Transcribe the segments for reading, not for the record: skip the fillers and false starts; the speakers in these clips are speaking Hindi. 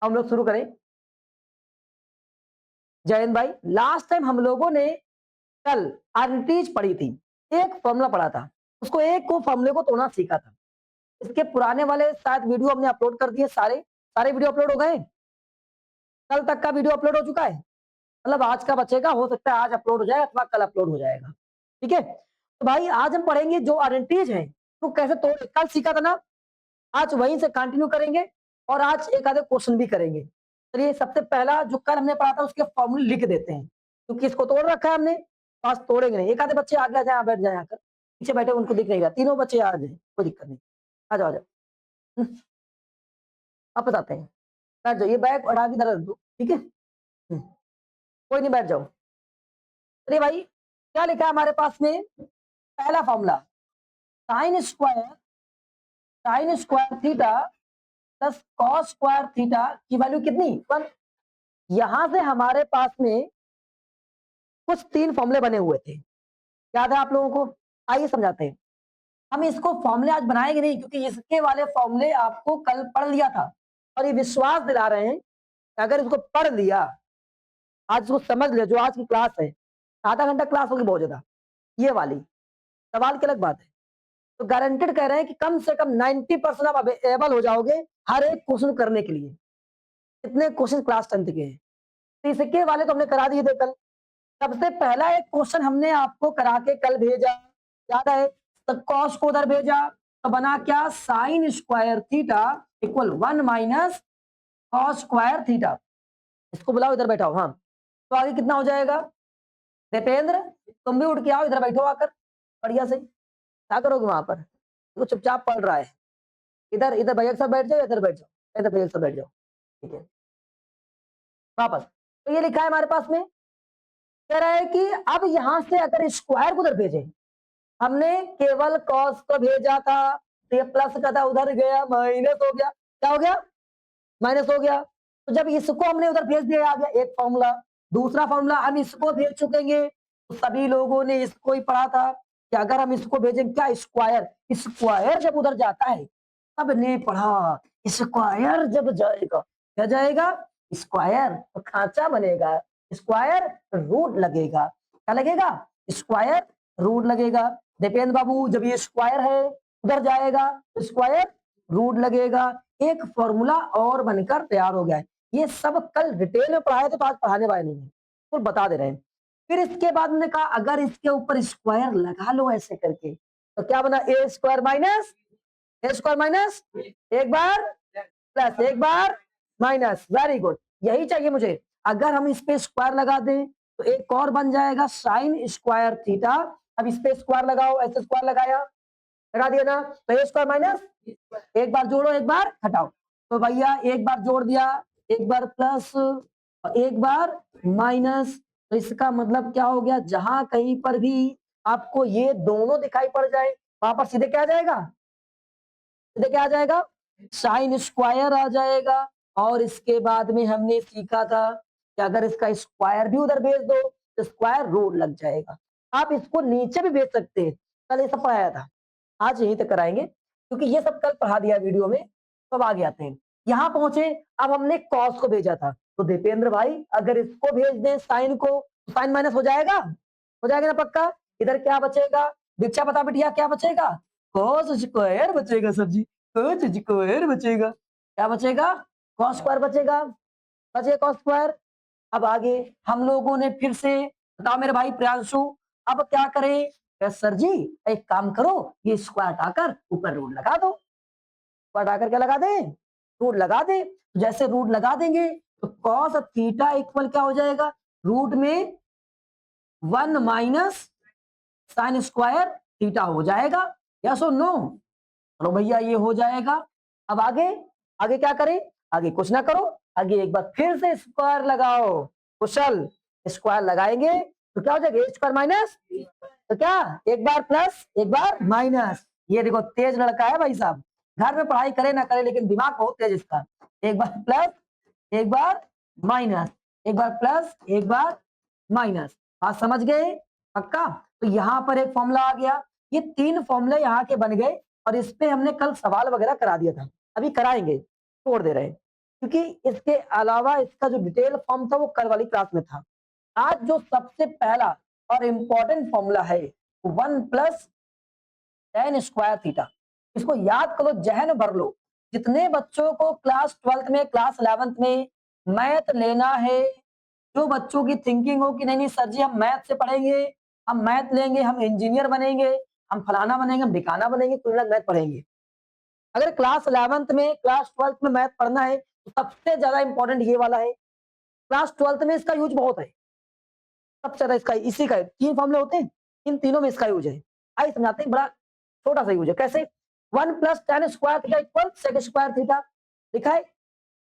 हम लोग शुरू करें। जय हिंद भाई। लास्ट टाइम हम लोगों ने कल आर्टिज पढ़ी थी, एक फॉर्मूला पढ़ा था, उसको एक को फॉर्मूले को तोड़ना सीखा था। इसके पुराने वाले शायद वीडियो हमने अपलोड कर दिए, सारे सारे वीडियो अपलोड हो गए। कल तक का वीडियो अपलोड हो चुका है, मतलब आज का बचेगा, हो सकता है आज अपलोड हो जाए अथवा कल अपलोड हो जाएगा। ठीक है, तो भाई आज हम पढ़ेंगे जो आइडेंटिटीज हैं तो कैसे तोड़, कल सीखा था ना, आज वहीं से कंटिन्यू करेंगे और आज एक आधे क्वेश्चन भी करेंगे। चलिए सबसे पहला जो कल हमने पढ़ा था उसके फॉर्मूले लिख देते हैं, क्योंकि इसको तोड़ रखा है हमने, आज तोड़ेंगे नहीं। एक आधे बच्चे आगे आ जाए, बैठ जाए आकर, पीछे बैठे उनको दिख नहीं रहा, तीनों बच्चे आ जाए, कोई दिक्कत नहीं, आ जाओ आ जाओ। आप बताते हैं, बैठ जाओ, ये बैग उठा के इधर रख दो, ठीक है। कोई नहीं, बैठ जाओ। अरे भाई क्या लिखा है हमारे पास में, पहला formula sine square theta plus cos square theta की वैल्यू कितनी, 1। यहां से हमारे पास में कुछ 3 फॉर्मूले बने हुए थे, याद है आप लोगों को? आइए समझाते हैं। हम इसको फॉर्मूले आज बनाएंगे नहीं, क्योंकि इसके वाले फॉर्मूले आपको कल पढ़ लिया था, और ये विश्वास दिला रहे हैं कि अगर इसको पढ़ लिया, आज इसको समझ लिया, जो आज की क्लास है, आधा घंटा क्लास होगी बहुत ज्यादा, ये वाली सवाल की अलग बात है, तो गारंटेड कह रहे हैं कि कम से कम 90% आप अवेलेबल हो जाओगे हर एक क्वेश्चन करने के लिए। कितने क्वेश्चन क्लास 10 के हैं, तो इसके वाले तो हमने करा दिए थे कल। सबसे पहला एक क्वेश्चन हमने आपको करा के कल भेजा, याद है? तो कॉस को उधर भेजा, तो बना क्या, sign square theta equal 1 minus cos square theta. इसको बुलाओ, इधर बैठाओ। हाँ, तो आगे कितना हो जाएगा? दीपेंद्र तुम भी उठ के आओ, इधर बैठो आकर बढ़िया से। क्या करोगे वहां पर, तो चुपचाप पढ़ रहा है। इधर इधर भैया के साथ बैठ जाओ, इधर बैठ जाओ, इधर भैया के साथ बैठ जाओ, ठीक है। वापस, तो ये लिखा है हमारे पास में, कह रहा है कि अब यहां से अगर स्क्वायर को उधर भेजे, हमने केवल कॉस को भेजा था, तो ये प्लस का था, उधर गया माइनस हो गया। क्या हो गया? माइनस हो गया। तो जब इसको हमने उधर भेज दिया, आ गया एक फॉर्मूला। दूसरा फॉर्मूला हम इसको भेज चुकेंगे, तो सभी लोगों ने इसको ही पढ़ा था कि अगर हम इसको भेजें, क्या स्क्वायर, स्क्वायर जब उधर जाता है, तब ने पढ़ा स्क्वायर जब जाएगा, क्या जाएगा? स्क्वायर, तो खांचा बनेगा, स्क्वायर रूट लगेगा। क्या लगेगा? स्क्वायर रूट लगेगा। दीपेंद्र बाबू जब ये स्क्वायर है उधर जाएगा, तो स्क्वायर रूट लगेगा। एक फॉर्मूला और बनकर तैयार हो गया है। ये सब कल डिटेल में पढ़ाए थे, तो आज पढ़ाने वाले नहीं है, तो बता दे रहे हैं। फिर इसके बाद मैंने कहा अगर इसके ऊपर स्क्वायर लगा लो ऐसे करके, तो क्या बना? ए स्क्वायर माइनस एक बार प्लस एक बार माइनस। वेरी गुड, यही चाहिए मुझे। अगर हम इस पे स्क्वायर लगा दें तो एक और बन जाएगा साइन स्क्वायर थीटा। अब इस पे स्क्वायर लगाओ, ऐसे स्क्वायर लगाया, लगा दिया ना, तो ए स्क्वायर माइनस, एक बार जोड़ो एक बार हटाओ, तो भैया एक बार जोड़ दिया, एक बार प्लस और एक बार माइनस। तो इसका मतलब क्या हो गया, जहां कहीं पर भी आपको ये दोनों दिखाई पड़ जाए, वहां पर सीधे क्या आ जाएगा? सीधे क्या आ जाएगा? साइन स्क्वायर आ जाएगा। और इसके बाद में हमने सीखा था कि अगर इसका स्क्वायर भी उधर भेज दो तो स्क्वायर रूट लग जाएगा। आप इसको नीचे भी भेज सकते हैं, कल ये सब पढ़ाया था, आज यहीं तक कराएंगे, क्योंकि ये सब कल पढ़ा दिया वीडियो में। तो अब आगे आते हैं, यहाँ पहुंचे, अब हमने कॉस को भेजा था, तो दीपेंद्र भाई अगर इसको भेज दें साइन को, तो साइन माइनस हो जाएगा ना पक्का। इधर क्या बचेगा? दीक्षा बता बिटिया, क्या बचेगा? कॉस स्क्वायर बचेगा सर जी, कॉस स्क्वायर बचेगा। क्या बचेगा? कॉस स्क्वायर बचेगा, बचे कॉस स्क्वायर। अब आगे हम लोगों ने फिर से, बताओ मेरे भाई प्रियांशु, अब क्या करें? सर जी एक काम करो, ये स्क्वायर हटाकर ऊपर रूट लगा दो। स्क्वायर हटाकर क्या लगा दें? रूट लगा दे। जैसे रूट लगा देंगे तो कॉस थीटा इक्वल क्या हो जाएगा? रूट में 1 माइनस साइन स्क्वायर थीटा हो जाएगा। यस और नो? चलो भैया ये हो जाएगा। अब आगे, आगे क्या करें? आगे कुछ ना करो, आगे एक बार फिर से स्क्वायर लगाओ। कुशल, स्क्वायर लगाएंगे तो क्या हो जाएगा? ए स्क्वायर माइनस, तो क्या एक बार प्लस एक बार माइनस। ये देखो तेज लड़का है भाई साहब, घर में पढ़ाई करे ना करे लेकिन दिमाग बहुत तेज इसका। एक बार प्लस एक बार माइनस, एक बार प्लस एक बार माइनस। बात समझ गए? पक्का? तो यहाँ पर एक फॉर्मूला आ गया, ये 3 फॉर्मूले यहाँ के बन गए, और इस पे हमने कल सवाल वगैरह करा दिया था, अभी कराएंगे, छोड़ दे रहे हैं। क्योंकि इसके अलावा इसका जो डिटेल फॉर्म था वो कल वाली क्लास में था। आज जो सबसे पहला और इंपॉर्टेंट फॉर्मूला है 1 + tan² थीटा, इसको याद करो, जहन भर लो। जितने बच्चों को क्लास 12th में, क्लास 11th में मैथ लेना है, जो बच्चों की थिंकिंग हो कि नहीं नहीं सर जी हम मैथ से पढ़ेंगे, हम मैथ लेंगे, हम इंजीनियर बनेंगे, हम फलाना बनेंगे, हम ढिकाना बनेंगे, कुल मिला के मैथ पढ़ेंगे। अगर क्लास 11th में, क्लास 12th में मैथ पढ़ना है तो सबसे ज्यादा इंपॉर्टेंट ये वाला है। क्लास 12th में इसका यूज बहुत है, सबसे ज्यादा इसका इसी का है। 3 फॉर्मूले होते हैं, इन तीनों में इसका यूज है। आइए समझाते हैं, बड़ा छोटा सा यूज है। कैसे? 1 + tan² इक्वल sec² थीटा लिखा है।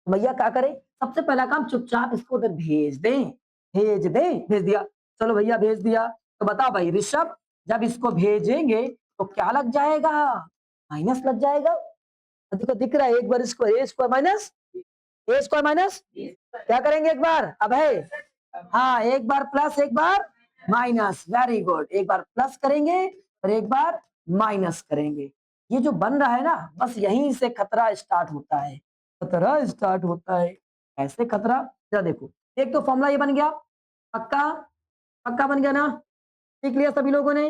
भैया क्या करें? सबसे पहला काम चुपचाप इसको उधर भेज दें, भेज दें, भेज दिया। चलो भैया भेज दिया। तो बताओ भाई ऋषभ, जब इसको भेजेंगे तो क्या लग जाएगा? माइनस लग जाएगा। देखो दिख रहा है, एक बार इसको a² माइनस a² माइनस क्या करेंगे एक बार? अब है हाँ, एक बार प्लस एक बार माइनस। वेरी गुड, एक बार प्लस करेंगे और एक बार माइनस करेंगे। ये जो बन रहा है ना, बस यहीं से खतरा स्टार्ट होता है, खतरा स्टार्ट होता है। ऐसे खतरा, जरा देखो, एक तो फॉर्मूला ये बन गया, पक्का पक्का बन गया ना? सीख लिया सभी लोगों ने?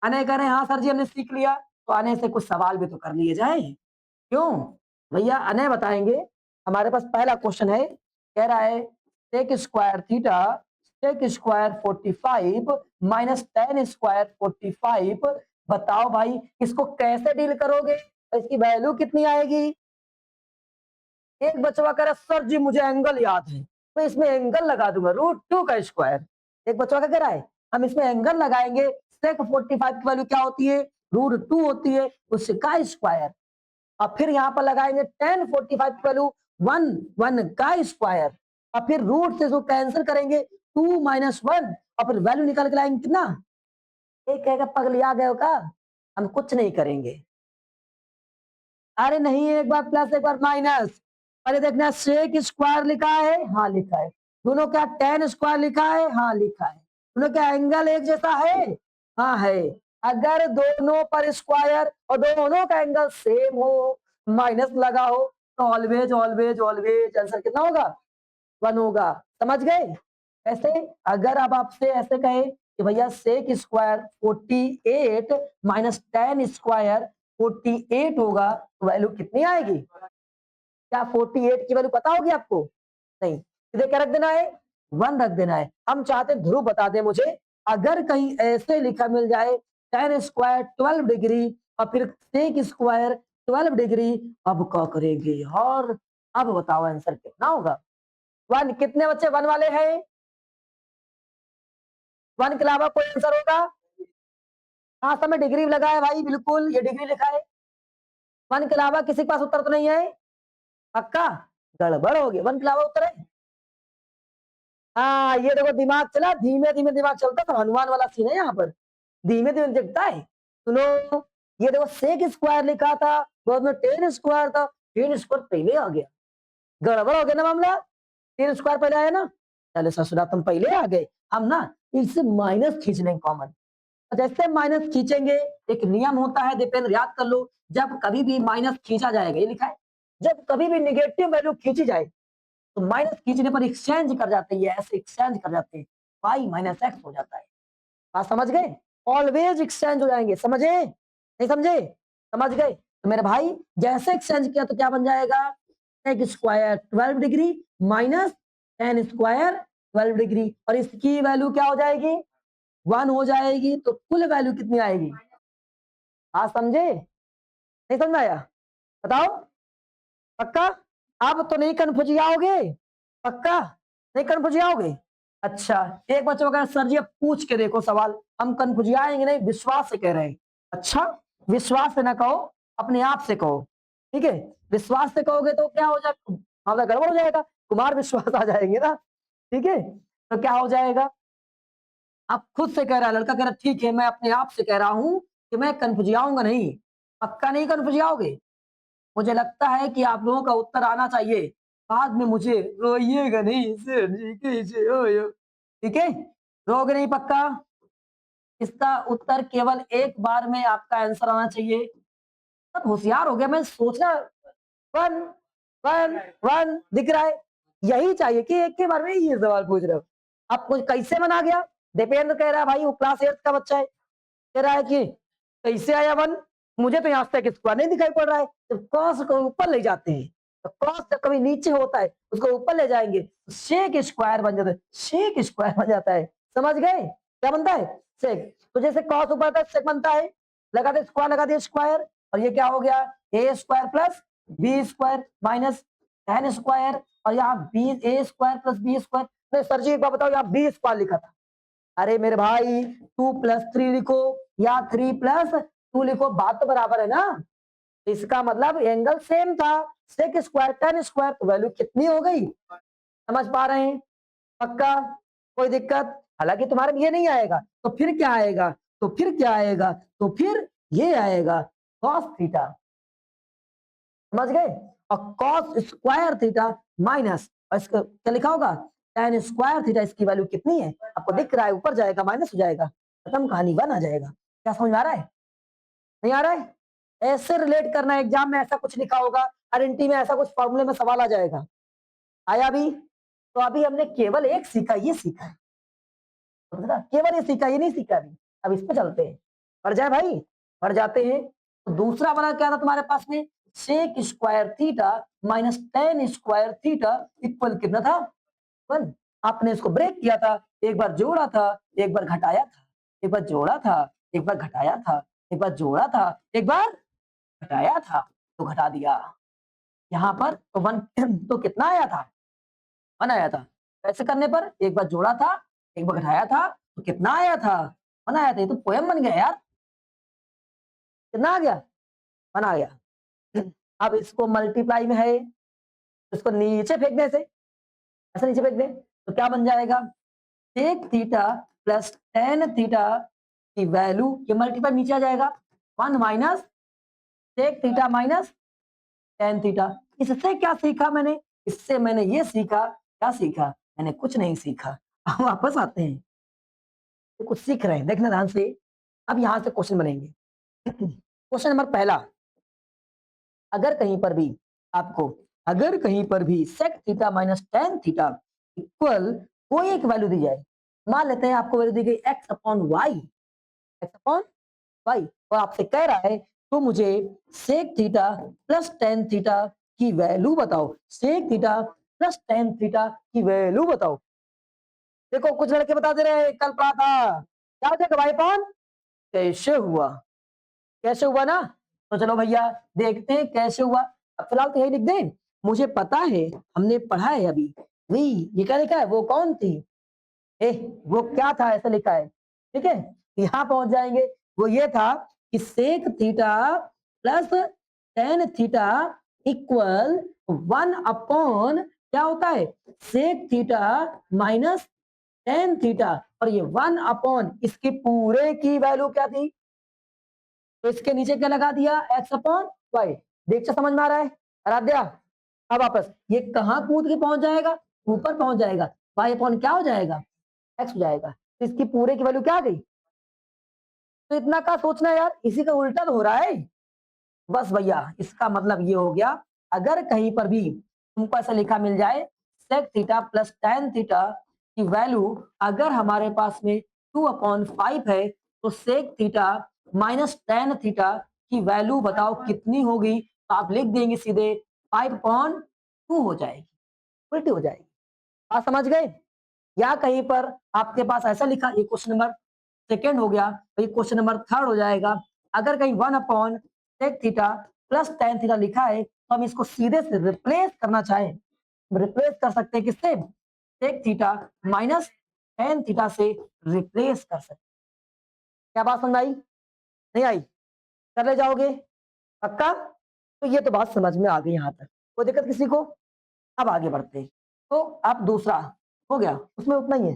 अनय कह रहे हैं हाँ सर जी हमने सीख लिया। तो अनय से कुछ सवाल भी तो कर लिए जाए। क्यों? भैया अनय बताएंगे। हमारे पास पहला क्वेश्चन है, कह रहा है sec² theta sec² 45 minus tan² 45। बताओ भाई इसको कैसे डील करोगे, इसकी वैल्यू कितनी आएगी? एक बच्चा कह रहा सर जी मुझे एंगल याद है, तो इसमें एंगल लगा दूंगा √2 का स्क्वायर। एक बच्चा क्या कह रहा है, हम इसमें एंगल लगाएंगे। sec 45 की वैल्यू क्या होती है? √2 होती है, उसका स्क्वायर। और फिर यहाँ पर लगाएंगे tan 45 की वैल्यू 1 का स्क्वायर। और फिर रूट से इसको कैंसिल करेंगे 2 - 1 और फिर वैल्यू निकाल के लाएंगे कितना? एक कहेगा पगलिया गए हो का, हम कुछ नहीं करेंगे। अरे नहीं, एक बार प्लस एक बार माइनस। अरे देखना sec² लिखा है, हाँ लिखा है। दोनों क्या tan² लिखा है, हाँ लिखा है। दोनों क्या एंगल एक जैसा है, हाँ है। अगर दोनों पर स्क्वायर और दोनों का एंगल सेम हो, माइनस लगा हो, तो ऑलवेज ऑलवेज ऑलवेज आंसर कितना होगा? 1 होगा। समझ गए? ऐसे अगर अब आपसे ऐसे कहे कि भैया sec² 48 माइनस tan² 48 होगा, तो वैल्यू कितनी आएगी? क्या 48 की वैल्यू पता होगी आपको? नहीं। इधर क्या रख देना है? 1 रख देना है। हम चाहते हैं ध्रुव बता दे मुझे, अगर कहीं ऐसे लिखा मिल जाए tan² 12 डिग्री और फिर sec² 12 डिग्री, अब क्या करेंगे? और अब बताओ आंसर कितना होगा? 1 कितने बच्चे 1 वाले हैं? 1 के अलावा कोई आंसर होगा? हाँ सब में डिग्री लगा है भाई, बिल्कुल ये डिग्री लिखा है। 1 के अलावा किसी के पास उत्तर तो नहीं है? पक्का? गड़बड़ हो गया, 1 के अलावा उत्तर है? हाँ ये देखो दिमाग चला, धीमे धीमे दिमाग चलता, तो हनुमान वाला सीन है यहाँ पर, धीमे धीमे दिखता है। सुनो, ये देखो sec² लिखा था, बाद में tan² था, tan² पहले आ गया। गड़बड़ हो गया ना मामला, tan² पहले आया ना। चले ससुरा तुम पहले आ गए। हम ना इससे माइनस खींच लेंगे कॉमन। जैसे माइनस खींचेंगे, एक नियम होता है दीपेंद्र याद कर लो, जब कभी भी माइनस खींचा जाएगा, ये लिखा है, जब कभी भी निगेटिव वैल्यू खींची जाए तो माइनस खींचने पर एक्सचेंज कर जाते हैं, ऐसे एक्सचेंज कर जाते हैं, y - x हो जाता है। बात समझ गए? ऑलवेज एक्सचेंज हो जाएंगे, समझे नहीं समझे? समझ गए? तो मेरे भाई जैसे एक्सचेंज किया तो क्या बन जाएगा? sec² 12 degree minus tan² 12 degree, और इसकी वैल्यू क्या हो जाएगी? 1 हो जाएगी। तो कुल वैल्यू कितनी आएगी? आप समझे नहीं समझ में आया? बताओ। पक्का? अब तो नहीं कन्फ्यूज आओगे? पक्का नहीं कन्फ्यूज आओगे? अच्छा, एक बच्चा वगैरह सर जी अब पूछ के देखो सवाल, हम कन्फ्यूज आएंगे नहीं, विश्वास से कह रहे हैं। अच्छा, विश्वास से ना कहो, अपने आप से कहो, ठीक है? विश्वास से कहोगे तो क्या हो जाएगा? मामला गड़बड़ हो जाएगा, कुमार विश्वास आ जाएंगे ना, ठीक है? तो क्या हो जाएगा? आप खुद से कह रहा है लड़का, कह रहा ठीक है मैं अपने आप से कह रहा हूं कि मैं कन्फ्यूज आऊंगा नहीं। पक्का नहीं कन्फ्यूज आओगे? मुझे लगता है कि आप लोगों का उत्तर आना चाहिए, बाद में मुझे रोइएगा नहीं सर जी कैसे हो, ठीक है? रोगे नहीं पक्का? इसका उत्तर केवल एक बार में आपका आंसर आना चाहिए। अब होशियार हो गया मैं सोचना। 1 वन वन दिख रहा है। यही चाहिए कि एक के बारे में ये सवाल पूछ रहे हो। अब कुछ कैसे बना गया, दीपेंद्र कह रहा है भाई वो क्लास 8 का बच्चा है, कह रहा है कि कैसे आया वन, मुझे तो यहाँ से स्क्वायर नहीं दिखाई पड़ रहा है। तो कॉस को ऊपर ले जाते हैं, तो कॉस जब कभी नीचे होता है उसको ऊपर ले जाएंगे तो सेक स्क्वायर बन जाता है, सेक स्क्वायर बन जाता है। समझ गए क्या बनता है, सेक। तो जैसे कॉस ऊपर आता है सेक बनता है, लगा दे स्क्वायर, लगा दे स्क्वायर, और ये क्या हो गया, a square plus b square minus ten square, और यहाँ b a square plus b square. नहीं सर जी एक बार बताओ, यहाँ बी स्क्वायर लिखा था। अरे मेरे भाई 2+3 लिखो या 3+2 लिखो, बात तो बराबर है ना। इसका मतलब एंगल सेम था, सेक स्क्वायर टेन स्क्वायर, तो वैल्यू कितनी हो गई, समझ पा रहे हैं, पक्का, कोई दिक्कत। हालांकि तुम्हारे में ये नहीं आएगा तो फिर क्या आएगा, तो फिर क्या आएगा, तो फिर ये आएगा कॉस थीटा, समझ गए। और कॉस स्क्वायर थीटा माइनस, और इसका क्या लिखा होगा, टेन स्क्वायर थीटा, इसकी वैल्यू कितनी है आपको दिख रहा है, ऊपर जाएगा माइनस हो जाएगा, खत्म कहानी, वन आ जाएगा। क्या समझ में आ रहा है, नहीं आ रहा है, ऐसे रिलेट करना है, एग्जाम में ऐसा कुछ लिखा होगा, आरएनटी में ऐसा कुछ फॉर्मूले में सवाल आ जाएगा। आया भी, तो अभी हमने केवल एक सीखा, ये सीखा है, केवल ये सीखा, ये नहीं सीखा अभी। अब इस पे चलते हैं, पढ़ जाए भाई, पढ़ जाते हैं। तो दूसरा वाला क्या था तुम्हारे पास में, sec square theta minus ten square theta equal कितना था, वन। आपने इसको ब्रेक किया था, एक बार जोड़ा था, एक बार घटाया था, एक बार जोड़ा था, एक बार घटाया था, एक बार जोड़ा था, एक बार घटाया था, तो घटा दिया यहाँ पर, तो वन तो कितना आया था, वन आया था। ऐसे करने पर एक बार जोड़ा था, एक बार घटाया था, तो कितना आया था, वन आया था। ये तो पोयम बन गया यार, कितना आ गया, वन आ गया। अब इसको मल्टीप्लाई में है, इसको नीचे फेंकने से, ऐसे नीचे फेंक दे तो क्या बन जाएगा, sec theta plus tan theta की वैल्यू, ये मल्टीप्लाई नीचे आ जाएगा, one minus sec theta minus tan theta. इससे क्या सीखा मैंने, इससे मैंने ये सीखा, क्या सीखा, मैंने कुछ नहीं सीखा। अब वापस आते हैं, तो कुछ सीख रहे हैं, देखना ध्यान से। अब यहां से क्वेश्चन बनेंगे। क्वेश्चन नंबर पहला, अगर कहीं पर भी आपको, अगर कहीं पर भी sec theta minus tan theta equal कोई एक वैल्यू दी जाए, मान लेते हैं आपको वैल्यू दी गई x upon y, x upon y, और आपसे कह रहा है तो मुझे sec theta plus tan theta की वैल्यू बताओ, sec theta plus tan theta की वैल्यू बताओ। देखो कुछ लड़के बता दे रहे हैं कल पढ़ा था, क्या हो जाएगा भाई पान, कैसे हुआ, कैसे हुआ ना। तो चलो भैया देखते हैं कैसे हुआ। अब फिलहाल तो यही लिख दें, मुझे पता है, हमने पढ़ा है अभी, नहीं ये क्या लिखा है, वो कौन थी, ए वो क्या था, ऐसा लिखा है, ठीक है। यहाँ पहुंच जाएंगे, वो ये था कि sec theta plus tan theta equal one upon क्या होता है, sec theta minus tan theta, और ये वन अपॉन इसकी पूरे की वैल्यू क्या थी, तो इसके नीचे क्या लगा दिया, एक्स अपॉन वाई। देख समझ में आ रहा है आराध्या। अब वापस ये कहाँ कूद के पहुंच जाएगा, ऊपर पहुंच जाएगा, वाई अपॉन क्या हो जाएगा, एक्स हो जाएगा, तो इसकी पूरे की वैल्यू क्या आ गई। तो इतना का सोचना है यार, इसी का उल्टा तो हो रहा है। बस भैया इसका मतलब ये हो गया, अगर कहीं पर भी तुमको ऐसा लिखा मिल जाए sec theta plus tan theta की वैल्यू अगर हमारे पास में 2/5 है, तो sec theta minus tan theta की वैल्यू बताओ कितनी होगी, तो आप लिख देंगे सीधे 5/2 हो जाएगी, उल्टी हो जाएगी। आप समझ गए। या कहीं पर आपके पास ऐसा लिखा, ये क्वेश्चन नंबर सेकेंड हो गया, तो ये क्वेश्चन नंबर थर्ड हो जाएगा। अगर कहीं 1/सेक थीटा प्लस टेन थीटा लिखा है, तो हम इसको सीधे से रिप्लेस करना चाहें, रिप्लेस कर सकते हैं किससे, sec theta minus tan theta से रिप्लेस कर सकते। क्या बात समझ आई, नहीं आई, कर ले जाओगे पक्का। तो ये तो बात समझ में आ गई यहाँ तक, कोई दिक्कत किसी को। अब आगे बढ़ते हैं, तो अब दूसरा हो गया, उसमें उतना ही है,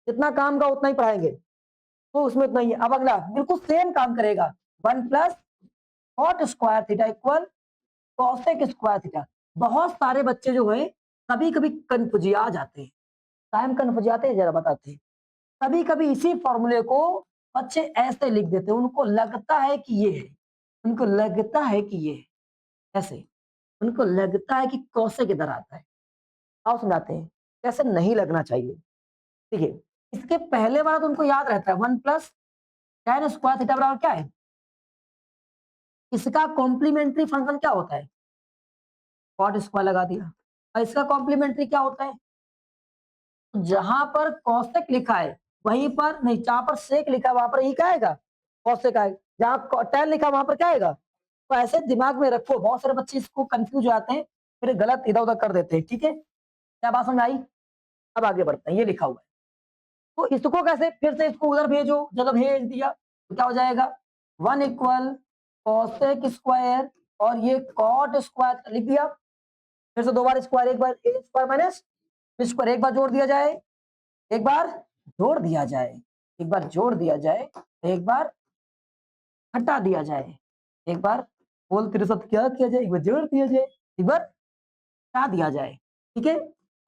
जितना काम का उतना ही पढ़ाएंगे, तो उसमें उतना ही है। अब अगला बिल्कुल सेम काम करेगा, one plus cot square theta equal cosec square theta. बहुत सारे बच्चे जो है कभी कभी कन्फ्यूजिया जाते हैं, टाइम कन्फ्यूजियाते हैं, जरा बताते हैं। कभी कभी इसी फॉर्मूले को बच्चे ऐसे लिख देते हैं, उनको लगता है कि ये है, उनको लगता है कि ये है, ऐसे उनको लगता है कि कौसे की तरह आता है। आओ समझाते हैं, कैसे नहीं लगना चाहिए। देखिए, इसके पहले वाला तो उनको याद रहता है 1 प्लस tan स्क्वायर थीटा बराबर क्या है? इसका कॉम्प्लीमेंट्री फंक्शन क्या होता है? कॉट स्क्वायर लगा दिया। और इसका कॉम्प्लीमेंट्री क्या होता है? जहां पर कौशिक लिखा है वहीं पर नहीं, जहां पर सेक लिखा है वहां पर ही क्या आएगा? कौशिक आएगा। जहां tan लिखा वहां पर क्या आएगा? तो ऐसे दिमाग में रखो, बहुत सारे बच्चे इसको कंफ्यूज हो जाते हैं, फिर गलत इधर उधर कर देते हैं। ठीक है, क्या बात समझ आई? अब आगे बढ़ते हैं, ये लिखा हुआ है तो इसको कैसे, फिर से इसको उधर भेजो, जगह भेज दिया तो क्या हो जाएगा? 1 इक्वल कॉसेक स्क्वायर और ये कॉट स्क्वायर लिख दिया। फिर से दो बार स्क्वायर, एक बार ए स्क्वायर माइनस स्क्वायर, एक बार जोड़ दिया जाए, एक बार जोड़ दिया जाए, एक बार जोड़ दिया जाए, एक बार हटा दिया जाए, एक बार बोल तेरे साथ क्या किया जाए, एक बार जोड़ दिया जाए, एक बार हटा दिया जाए। ठीक है,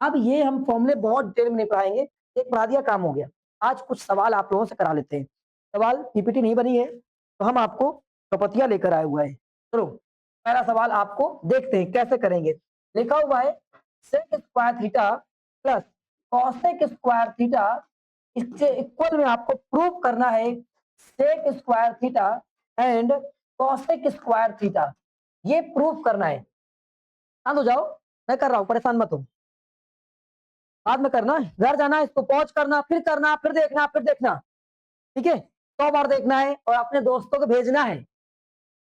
अब ये हम फॉर्मूले बहुत डिटेल में नहीं पढ़ाएंगे, एक पढ़ा दिया काम हो गया। आज कुछ सवाल आप लोगों से करा लेते हैं। सवाल पीपीटी नहीं बनी है तो हम आपको चौपतिया लेकर आए हुआ है। चलो पहला सवाल आपको देखते हैं कैसे करेंगे। लिखा हुआ है sec square theta plus cosec square theta, इससे इक्वल में आपको प्रूव करना है sec square theta and cosec square theta. ये प्रूव करना है। शांत हो जाओ, मैं कर रहा हूं, परेशान मत हो। बाद में करना, घर जाना, इसको पॉज करना, फिर देखना, फिर देखना। ठीक है, 100 बार देखना है और अपने दोस्तों को भेजना है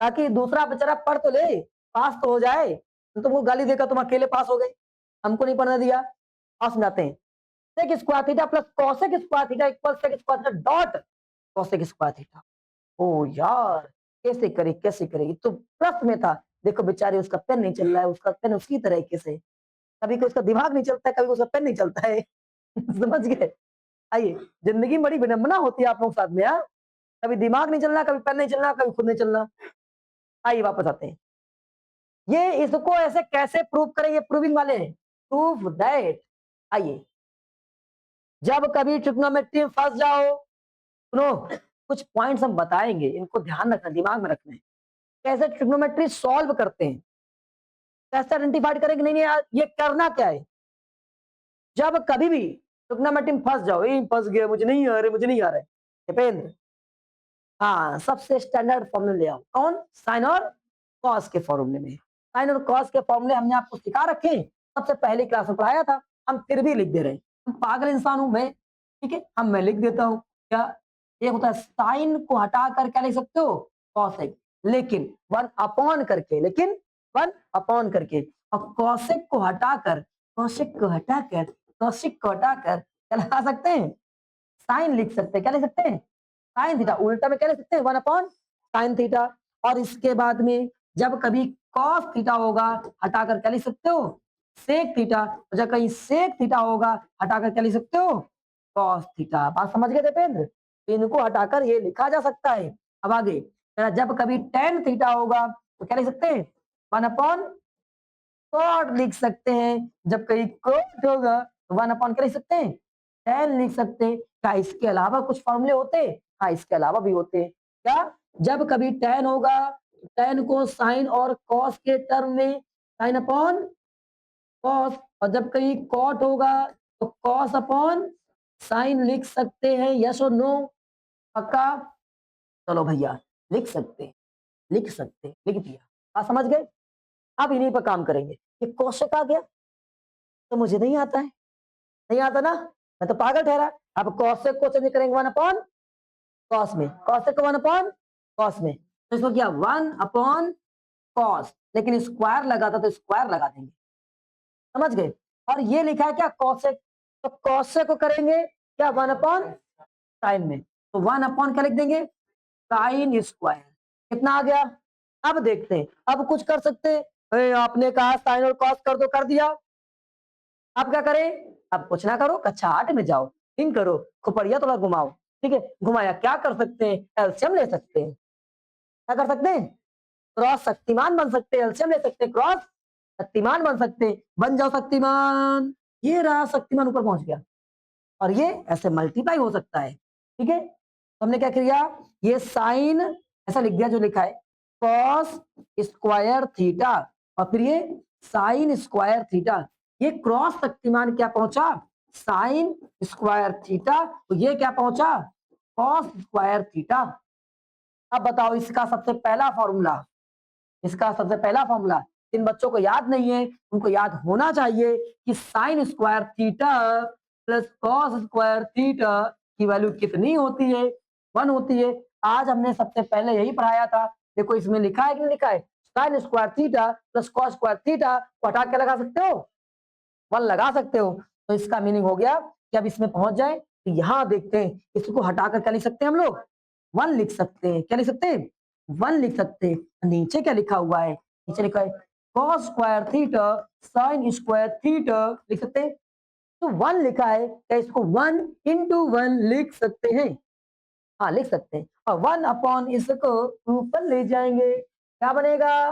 ताकि दूसरा बेचारा पढ़ तो ले, पास तो हो जाए। तो तुमको गाली देकर तुम अकेले पास हो गए, हमको नहीं पढ़ने दिया। पास समझाते हैं, sec square theta plus cosec square theta equal sec square theta dot cosec square theta. ओ यार, कैसे करे, ये तो प्रश्न में था। देखो बेचारे, उसका पेन नहीं चल रहा है, उसका पेन उसी तरीके से, कभी को उसका दिमाग नहीं चलता है, कभी उसका पेन नहीं चलता है। समझ गए? आइए, जिंदगी में बड़ी विडंबना होती है आप लोग साथ में। यार कभी दिमाग नहीं चलना, कभी पेन नहीं चलना, कभी खुद नहीं चलना। आइए वापस आते हैं, ये इसको ऐसे कैसे प्रूव करें, ये प्रूविंग वाले हैं। प्रूव दैट, आइए, जब कभी ट्रिग्नोमेट्री में फंस जाओ, सुनो कुछ पॉइंट्स हम बताएंगे, इनको ध्यान रखना, दिमाग में रखना है। कैसे ट्रिग्नोमेट्री सॉल्व करते हैं, कैसे आइडेंटिफाइड करेंगे, नहीं यार ये करना क्या है। जब कभी भी ट्रिग्नोमेट्री में फंस जाओ, फंस गया, मुझे नहीं आ रहा, मुझे नहीं आ रहा है, दीपेंद्र, हाँ सबसे स्टैंडर्ड फॉर्मूले ले आओ। कौन? साइन और कॉस के फॉर्मूले में। साइन और कॉस के फॉर्मूले हमने आपको सिखा रखे, सबसे पहली क्लास में पढ़ाया था, हम फिर भी लिख दे रहे हैं। हम पागल इंसान हूं मैं, ठीक है, हम मैं लिख देता हूं। क्या एक होता है साइन को हटा कर क्या लिख सकते हो? कॉसेक, लेकिन 1 अपॉन करके, लेकिन 1 अपॉन करके। और कॉसेक को हटाकर, कौशिक को हटाकर, कौशिक को हटाकर क्या लगा सकते हैं? साइन लिख सकते हैं। क्या लिख सकते हैं? Sine theta. उल्टा में क्या लिख सकते हैं? 1 अपॉन साइन थीटा। और इसके बाद में जब कभी कॉस थीटा होगा, हटाकर क्या लिख सकते हो? Sec theta. जब कहीं सेक थीटा होगा, हटाकर क्या लिख सकते हो? Cos theta. बात समझ गए दीपेंद्र? इनको हटाकर ये लिखा जा सकता है। अब आगे, जब कभी टेन थीटा होगा तो क्या लिख सकते हैं? 1 अपॉन कॉट लिख सकते हैं। जब कहीं कॉट होगा तो 1 अपॉन क्या लिख सकते हैं? टेन लिख सकते हैं। क्या इसके अलावा कुछ फॉर्मूले होते हैं? हाँ इसके अलावा भी होते हैं। क्या? जब कभी टेन होगा, टेन को साइन और कॉस के टर्म में साइन अपॉन कॉस, और जब कहीं कॉट होगा तो कॉस अपॉन साइन लिख सकते हैं। यस और नो? पक्का? चलो भैया, लिख सकते हैं, लिख सकते हैं, लिख दिया। आप समझ गए? अब इन्हीं पर काम करेंगे। ये कौशिक आ गया तो मुझे नहीं आता है, नहीं आता ना, मैं तो पागल ठहरा। अब कौशिक को चेंज करेंगे 1 अपॉन कॉस में, कौशिक को 1 अपॉन कॉस में, तो इसको क्या 1 अपॉन कॉस, लेकिन स्क्वायर लगा था तो स्क्वायर लगा देंगे। समझ गए? और ये लिखा है क्या? कौशिक, तो कौशिक को करेंगे क्या 1 अपॉन साइन में, तो 1 अपॉन क्या लिख देंगे? Sine square. कितना आ गया? अब देखते हैं, अब कुछ कर सकते हैं। आपने कहा साइन और कॉस कर दो, कर दिया। अब क्या करें? अब कुछ ना करो, कक्षा 8 में जाओ, थिंक करो, खोपड़िया थोड़ा घुमाओ। ठीक है, घुमाया, क्या कर सकते हैं? एलसीएम ले सकते हैं। क्या कर सकते हैं? क्रॉस शक्तिमान बन सकते हैं, एलसीएम ले सकते हैं, क्रॉस शक्तिमान बन सकते हैं। बन जाओ शक्तिमान, ये रहा शक्तिमान, ऊपर पहुंच गया। और ये ऐसे मल्टीप्लाई हो सकता है। ठीक है, तो हमने क्या किया? ये साइन ऐसा लिख दिया जो लिखा है कॉस स्क्वायर थीटा और फिर ये साइन स्क्वायर थीटा, ये क्रॉस शक्तिमान क्या पहुंचा, साइन स्क्वायर थीटा, तो ये क्या पहुंचा, कॉस स्क्वायर थीटा। अब बताओ इसका सबसे पहला फॉर्मूला, इसका सबसे पहला फॉर्मूला इन बच्चों को याद नहीं है, उनको याद होना चाहिए कि sign square theta plus cos square theta की वैल्यू कितनी होती है, 1 होती है। आज हमने सबसे पहले यही पढ़ाया था। देखो इसमें लिखा है कि नहीं लिखा है, sign square theta plus cos square theta को हटा के लगा सकते हो, 1 लगा सकते हो। तो इसका मीनिंग हो गया कि अब इसमें पहुंच जाए तो यहां देखते हैं, इसको हटाकर क्या लिख सकते हैं हम लोग, 1 लिख सकते हैं। क्या लिख सकते हैं, 1 लिख सकते हैं। नीचे क्या लिखा हुआ है, नीचे लिखा है cos square theta sine square theta, लिख सकते हैं। तो 1 लिखा है, क्या इसको 1 इंटू 1 लिख सकते हैं, हाँ लिख सकते हैं। और 1 अपॉन इसको ऊपर ले जाएंगे, क्या बनेगा,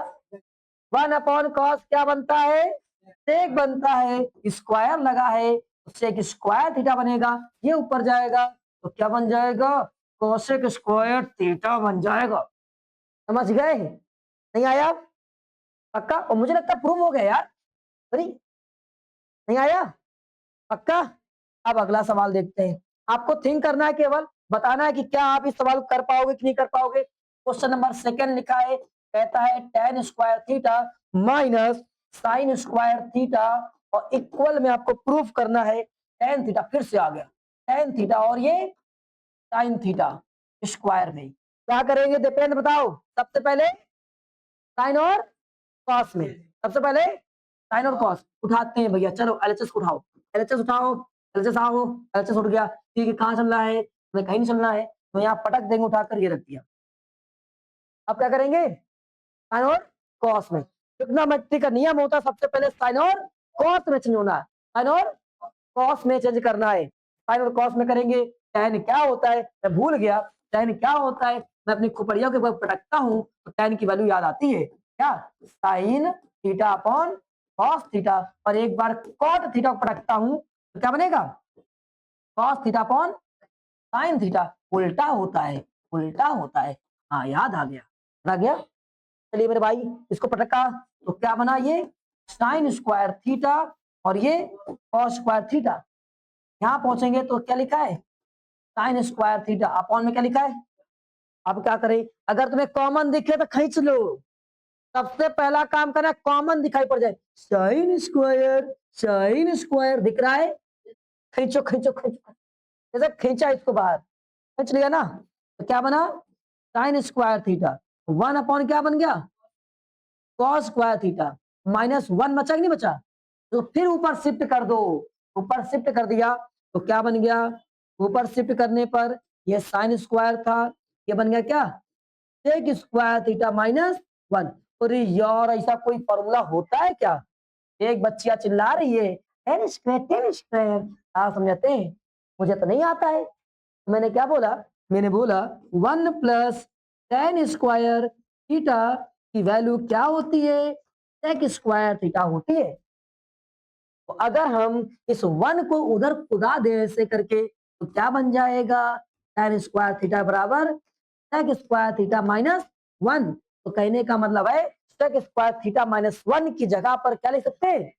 1 अपॉन कॉस क्या बनता है, सेक बनता है, स्क्वायर लगा है तो सेक स्क्वायर थीटा बनेगा, ये ऊपर जाएगा तो क्या बन जाएगा, कोसेक स्क्वायर थीटा बन जाएगा। समझ गए, नहीं आया, पक्का। और मुझे लगता है प्रूव हो गया यार, अरे नहीं आया, पक्का। अब अगला सवाल देखते हैं। आपको थिंक करना है, केवल बताना है कि क्या आप इस सवाल को कर पाओगे कि नहीं कर पाओगे। क्वेश्चन नंबर 2 लिखा है, कहता है tan square theta minus sign square theta और इक्वल में आपको प्रूफ करना है tan थीटा, फिर से आ गया tan थीटा और ये साइन थीटा स्क्वायर में। क्या करेंगे दीपेंद्र बताओ, सबसे पहले साइन और कॉस में, सबसे पहले साइन और कॉस उठाते हैं भैया। चलो एलएचएस उठाओ, एलएचएस उठाओ, एलएचएस आओ, एलएचएस उठ गया, ठीक है। कहाँ चलना है, हमें कहीं नहीं चलना है, तो यहाँ पटक देंगे उठाकर, ये रख दिया। अब क्या करेंगे, साइन और कॉस में ट्रिग्नोमेट्री का नियम होता है, सबसे पहले साइन और कॉस में चेंज होना है, साइन और कॉस में चेंज करना है। साइन और कॉस में करेंगे, tan क्या होता है मैं भूल गया, tan क्या होता है, मैं अपनी खोपड़ियों के ऊपर पटकता हूँ तो tan की वैल्यू याद आती है, क्या, sign theta upon cos theta. और एक बार कॉट थीटा को पटकता हूँ तो क्या बनेगा, cos theta upon sine theta, उल्टा होता है, उल्टा होता है। हाँ याद आ गया, आ गया। चलिए मेरे भाई इसको पटका तो क्या बना, ये साइन स्क्वायर थीटा और ये कॉस स्क्वायर थीटा। यहाँ पहुंचेंगे तो क्या लिखा है, साइन स्क्वायर थीटा अपॉन में क्या लिखा है। अब क्या करें, अगर तुम्हें कॉमन दिखे तो खींच लो, सबसे पहला काम करना कॉमन दिखाई पड़ जाए, साइन स्क्वायर दिख रहा है, खींचो खींचो खींचो, जैसे खींचा इसको बाहर, खींच लिया ना, तो क्या बना, साइन स्क्वायर थीटा 1 अपॉन क्या बन गया, कॉस स्क्वायर थीटा, -1 बचा कि नहीं बचा, तो फिर ऊपर शिफ्ट कर दो, ऊपर शिफ्ट कर दिया तो क्या बन गया, ऊपर शिफ्ट करने पर ये साइन स्क्वायर था, ये बन गया क्या, सेक स्क्वायर थीटा -1। अरे यार ऐसा कोई फॉर्मूला होता है क्या, एक बच्चिया चिल्ला रही है tan स्क्वायर, आप समझते हैं, मुझे तो नहीं आता है। मैंने क्या बोला, मैंने बोला 1 प्लस tan स्क्वायर थीटा की वैल्यू क्या होती है, सेक स्क्वायर थीटा होती है। तो अगर हम इस 1 को उधर खुदा दें ऐसे करके तो क्या बन जाएगा, tan स्क्वायर थीटा बराबर सेक स्क्वायर थीटा -1। तो कहने का मतलब है सेक स्क्वायर थीटा -1 की जगह पर क्या लिख सकते हैं,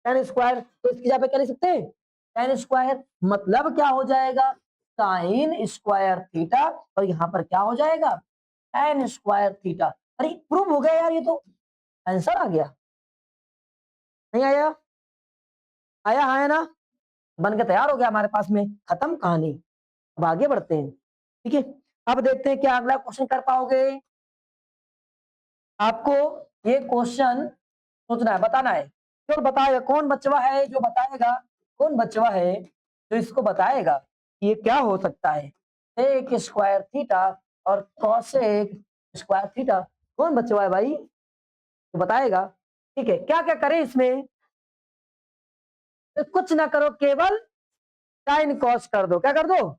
tan स्क्वायर, तो इसकी जगह पे क्या लिख सकते हैं, tan स्क्वायर, मतलब क्या हो जाएगा, साइन स्क्वायर थीटा और यहाँ पर क्या हो जाएगा, tan स्क्वायर थीटा। अरे प्रूव हो गया यार, ये तो आंसर आ गया, नहीं आया, आया है ना, बन के तैयार हो गया हमारे पास में, खत्म कहानी। अब आगे बढ़ते हैं, ठीक है। अब देखते हैं क्या अगला क्वेश्चन कर पाओगे। आपको ये क्वेश्चन सोचना है, बताना है, कौन बताएगा, कौन बचवा है जो बताएगा, कौन बचवा है जो इसको बताएगा कि ये क्या हो सकता है, सेक स्क्वायर थीटा और कॉसेक स्क्वायर थीटा, कौन बचवा है भाई तो बताएगा। ठीक है, क्या क्या करें इसमें, तो कुछ ना करो, केवल साइन कॉस कर दो, क्या कर दो,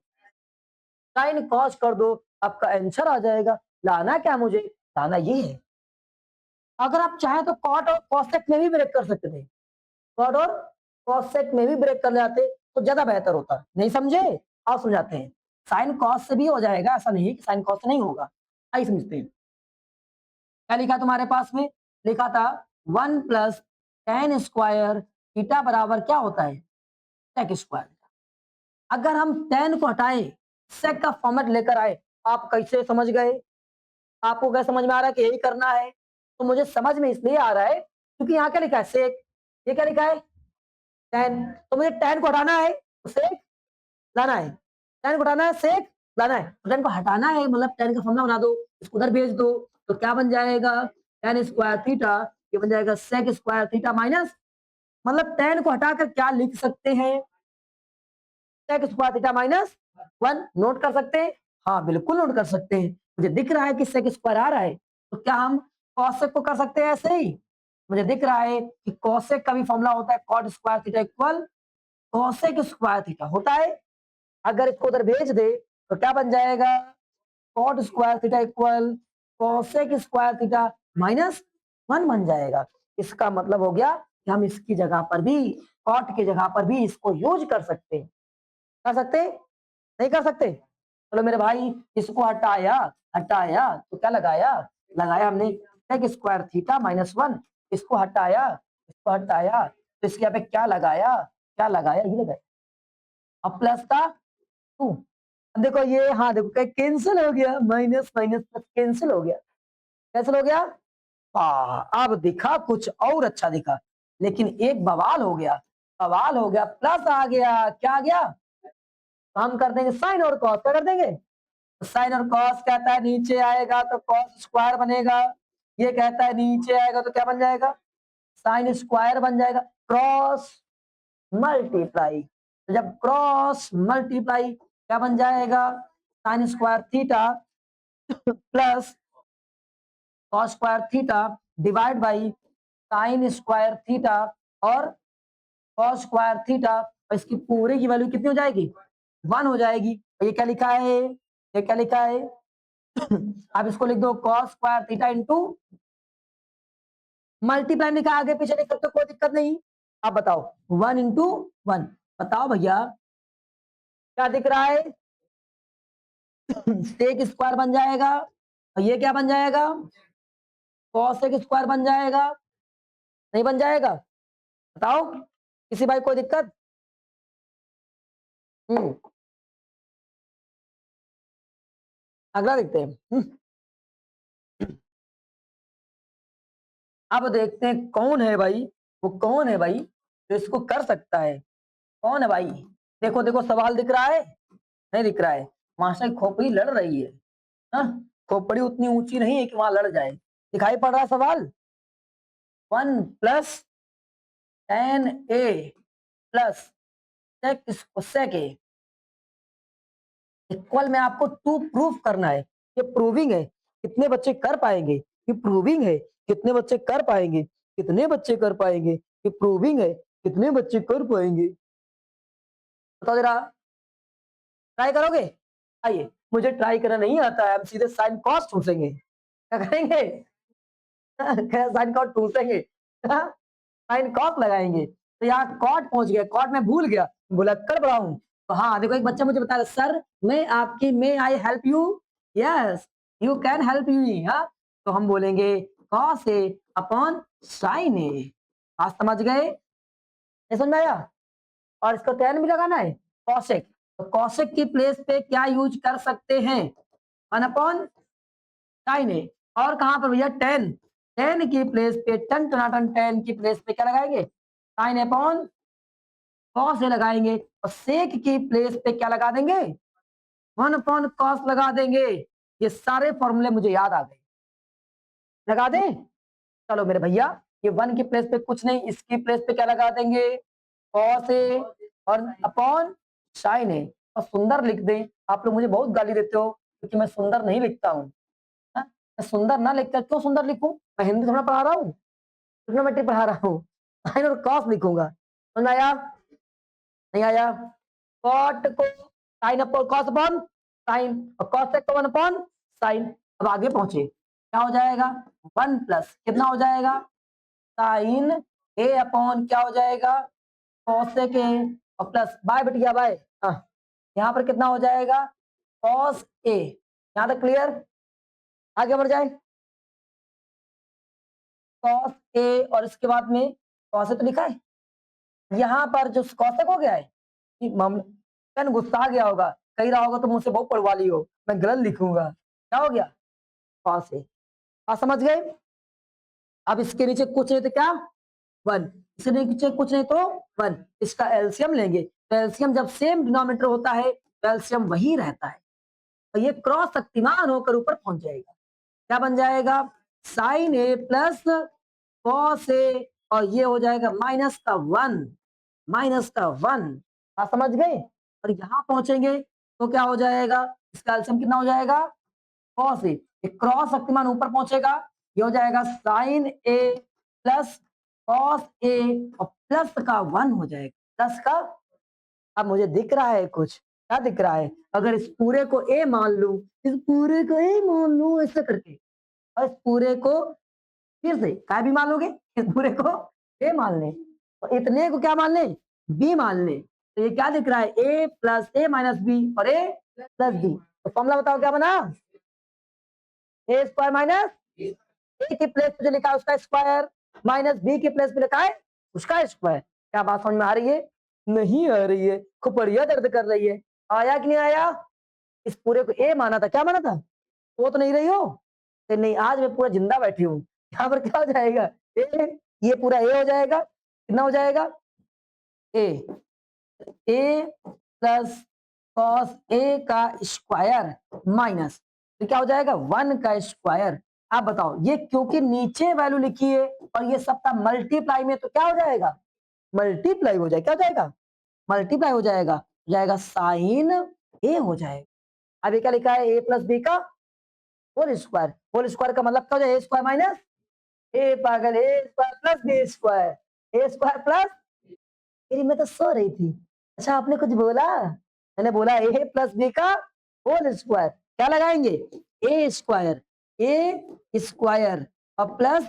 साइन कॉस कर दो, आपका आंसर आ जाएगा। लाना क्या मुझे, लाना ये है, अगर आप चाहें तो कॉट और कॉसेक में भी ब्रेक कर सकते थे, कॉट और कॉसेक में भी ब्रेक कर जाते तो ज्यादा बेहतर होता, नहीं समझे, आप समझाते हैं। साइन कॉस से भी हो जाएगा, ऐसा नहीं कि साइन कॉस से नहीं होगा, आई समझते हैं। क्या लिखा तुम्हारे पास में, लिखा था 1 प्लस टेन स्क्वायर थीटा बराबर क्या होता है, सेक स्क्वायर। अगर हम टेन को हटाए, सेक का फॉर्मेट लेकर आए, आप कैसे समझ गए? आपको क्या समझ में आ रहा है कि यही करना है? तो मुझे समझ में इसलिए आ रहा है क्योंकि यहाँ क्या लिखा है, सेक। ये क्या लिखा है, टेन। तो मुझे टेन को हटाना है तो सेक लाना है, टेन को हटाना है सेक लाना है। तो टेन को हटाना है मतलब टेन का फॉर्मूला बना दो, इसको उधर भेज दो, तो क्या बन जाएगा, टेन स्क्वायर थीटा, ये बन जाएगा सेक स्क्वायर थीटा माइनस, मतलब टेन को हटाकर क्या लिख सकते हैं, sec square theta minus 1। Note कर सकते हैं? हाँ बिल्कुल नोट कर सकते हैं। मुझे दिख रहा है कि सेक स्क्वायर आ रहा है, तो क्या हम कॉसेक को कर सकते हैं ऐसे ही? मुझे दिख रहा है कि कॉसेक का भी फॉर्मूला होता है cot square theta equal cosec square theta होता है। अगर इसको उधर भेज दे तो क्या बन जाएगा, cot square theta equal cosec square theta minus 1 बन जाएगा। इसका मतलब हो गया कि हम इसकी जगह पर भी, कॉट की जगह पर भी इसको यूज कर सकते हैं। कर सकते, नहीं कर सकते? चलो मेरे भाई, इसको हटाया, हटाया तो क्या लगाया, लगाया हमने सेक स्क्वायर थीटा माइनस 1। इसको हटाया, इसको हटाया तो इसके यहाँ पे क्या लगाया, क्या लगाया, ये लगाया, अब प्लस का 2। देखो ये, हाँ देखो कैंसिल हो गया, माइनस माइनस प्लस कैंसिल हो गया, कैंसिल हो गया। अब दिखा कुछ और अच्छा दिखा, लेकिन एक बवाल हो गया, बवाल हो गया, प्लस आ गया, क्या आ गया, तो हम कर देंगे साइन और कॉस, क्या कर देंगे, साइन और कॉस कहता है नीचे आएगा तो कॉस स्क्वायर बनेगा, ये कहता है नीचे आएगा तो क्या बन जाएगा, साइन स्क्वायर बन जाएगा। क्रॉस मल्टीप्लाई, तो जब क्रॉस मल्टीप्लाई क्या बन जाएगा, sine square theta plus cos square theta divide by sine square theta और कॉस स्क्वायर थीटा, और इसकी पूरी की वैल्यू कितनी हो जाएगी, 1 हो जाएगी। और ये क्या लिखा है, ये क्या लिखा है आप इसको लिख दो cos square theta into multiply लिखा, आगे पीछे लिख सकते हो, कोई दिक्कत नहीं। आप बताओ 1 इंटू 1, बताओ भैया क्या दिख रहा है सेक स्क्वायर बन जाएगा, और ये क्या बन जाएगा, कॉसेक स्क्वायर बन जाएगा, नहीं बन जाएगा? बताओ किसी भाई, कोई दिक्कत? हम्म, अगला देखते हैं। अब देखते हैं कौन है भाई, वो कौन है भाई जो इसको कर सकता है, कौन है भाई। देखो देखो सवाल दिख रहा है, नहीं दिख रहा है, मास्टर की खोपड़ी लड़ रही है, हाँ? खोपड़ी उतनी ऊंची नहीं है कि वहां लड़ जाए। दिखाई पड़ रहा है सवाल, 1 प्लस टेन ए प्लस सेक ए इक्वल में आपको 2 प्रूफ करना है। ये प्रूविंग है, कितने बच्चे कर पाएंगे, ये प्रूविंग है, कितने बच्चे कर पाएंगे, कितने बच्चे कर पाएंगे, ये प्रूविंग है, कितने बच्चे कर पाएंगे, बताओ जरा, ट्राई करोगे? आइए, मुझे ट्राई करना नहीं आता है, हम सीधे साइन कॉस ठूसेंगे, क्या करेंगे साइन कॉस ठूसेंगे, साइन कॉस लगाएंगे। तो यहाँ कॉट पहुंच गया, कॉट में भूल गया, बोला कर रहा हूँ। तो हाँ देखो, एक बच्चा मुझे बता रहा, सर मैं आपकी, may I help you, yes you can help you, हाँ। तो हम बोलेंगे cos a upon sine a, आज समझ गए, नहीं समझ में आया? और इसको टेन भी लगाना है, कॉसेक, तो कॉसेक की प्लेस पे क्या यूज कर सकते हैं, 1 अपॉन साइन ए। और कहां पर भैया, टेन, टेन की प्लेस पे, टन टनाटन टेन की प्लेस पे क्या लगाएंगे, साइन अपॉन कॉस ए लगाएंगे, और सेक की प्लेस पे क्या लगा देंगे, 1 अपॉन कॉस लगा देंगे। ये सारे फॉर्मूले मुझे याद आ गए, लगा दें? चलो मेरे भैया, ये 1 की प्लेस पे कुछ नहीं, इसकी प्लेस पे क्या लगा देंगे, कॉस ए और अपॉन साइन ए, और सुंदर लिख दें। आप लोग मुझे बहुत गाली देते हो क्योंकि मैं सुंदर नहीं लिखता हूँ, मैं सुंदर ना लिखकर क्यों सुंदर लिखूं, मैं हिंदी थोड़ा पढ़ा रहा हूँ, ट्रिग्नोमेट्री पढ़ा रहा हूँ, साइन और कॉस लिखूंगा, समझ आया, नहीं आया? कॉट को sine upon cos upon sine, और कॉस से वन अपॉन साइन। अब आगे पहुंचे, क्या हो जाएगा, 1 प्लस कितना हो जाएगा, साइन ए अपॉन क्या हो जाएगा, कॉस से के, और प्लस बाय बिटिया बाय, यहाँ पर कितना हो जाएगा, कॉस ए। यहाँ तक क्लियर, आगे बढ़ जाए, cos a upon sine A, 1 plus sign A upon cos A, यहाँ पर कितना हो जाएगा, कॉस ए। यहाँ तक क्लियर, आगे बढ़ जाए, cos a upon sine A, 1 plus sign A upon cos A, यहाँ तक क्लियर, आगे बढ़ जाए, cos a upon sine A upon cos A, यहाँ तक क्लियर, आगे बढ़ जाए, कॉस ए और इसके बाद में कॉस ए तो लिखा है, यहाँ पर जो कौशक हो गया है कि पेन गुस्सा गया होगा, कह रहा होगा तो मुझसे बहुत पढ़वा ली हो, मैं गलत लिखूंगा। क्या हो गया? Cos A. आप समझ गए? अब इसके नीचे कुछ नहीं तो क्या? 1। इसके नीचे कुछ नहीं तो 1। इसका एलसीएम लेंगे तो एलसीएम जब सेम डिनोमिनेटर होता है तो एलसीएम वही रहता है, तो ये क्रॉस शक्तिमान होकर ऊपर पहुंच जाएगा। क्या बन जाएगा? Sign A plus cos A, और ये हो जाएगा माइनस का 1, माइनस का 1। आप समझ गए? और यहां पहुंचेंगे तो क्या हो जाएगा? इसका एलसीएम कितना हो जाएगा? Cos A. क्रॉस शक्तिमान ऊपर पहुंचेगा, ये हो जाएगा sign A plus cos A और प्लस का 1 हो जाएगा, प्लस का। अब मुझे दिख रहा है कुछ, क्या दिख रहा है? अगर इस पूरे को ए मान लूं, इस पूरे को ए मान लूं ऐसे करके, और इस पूरे को फिर से क्या भी मान लोगे? इस पूरे को ए मान ले और इतने को क्या मान ले? बी मान ले। तो ये क्या दिख रहा है? ए प्लस ए माइनस बी और ए प्लस बी। तो फॉर्मूला बताओ क्या बना? ए स्क्वायर माइनस ए की प्लेस पे जो लिखा है उसका स्क्वायर, माइनस बी की प्लेस पे लिखा है उसका स्क्वायर। क्या बात समझ में आ रही है? नहीं आ रही है? खोपड़िया दर्द कर रही है। आया कि नहीं आया? इस पूरे को ए माना था, क्या माना था? वो तो नहीं रही हो? तो नहीं, आज मैं पूरा जिंदा बैठी हूँ। यहाँ पर क्या हो जाएगा? ए, ये पूरा ए हो जाएगा। कितना हो जाएगा? ए प्लस कॉस ए का स्क्वायर माइनस, तो क्या हो जाएगा? 1 का स्क्वायर। आप बताओ, ये क्योंकि नीचे वैल्यू लिखी है और ये सबका मल्टीप्लाई में, तो क्या हो जाएगा? मल्टीप्लाई हो जाएगा। क्या हो जाएगा? मल्टीप्लाई हो जाएगा, साइन ए हो जाएगा। अब ये क्या लिखा है? ए प्लस बी का होल स्क्वायर। होल स्क्वायर का मतलब क्या हो जाएगा? ए स्क्वायर माइनस ए, पागल, ए स्क्वायर प्लस बी स्क्वायर, ए स्क्वायर प्लस। मेरी मैं तो सो रही थी। अच्छा, आपने कुछ बोला? मैंने बोला ए प्लस बी का होल स्क्वायर। क्या लगाएंगे? ए स्क्वायर, ए स्क्वायर और प्लस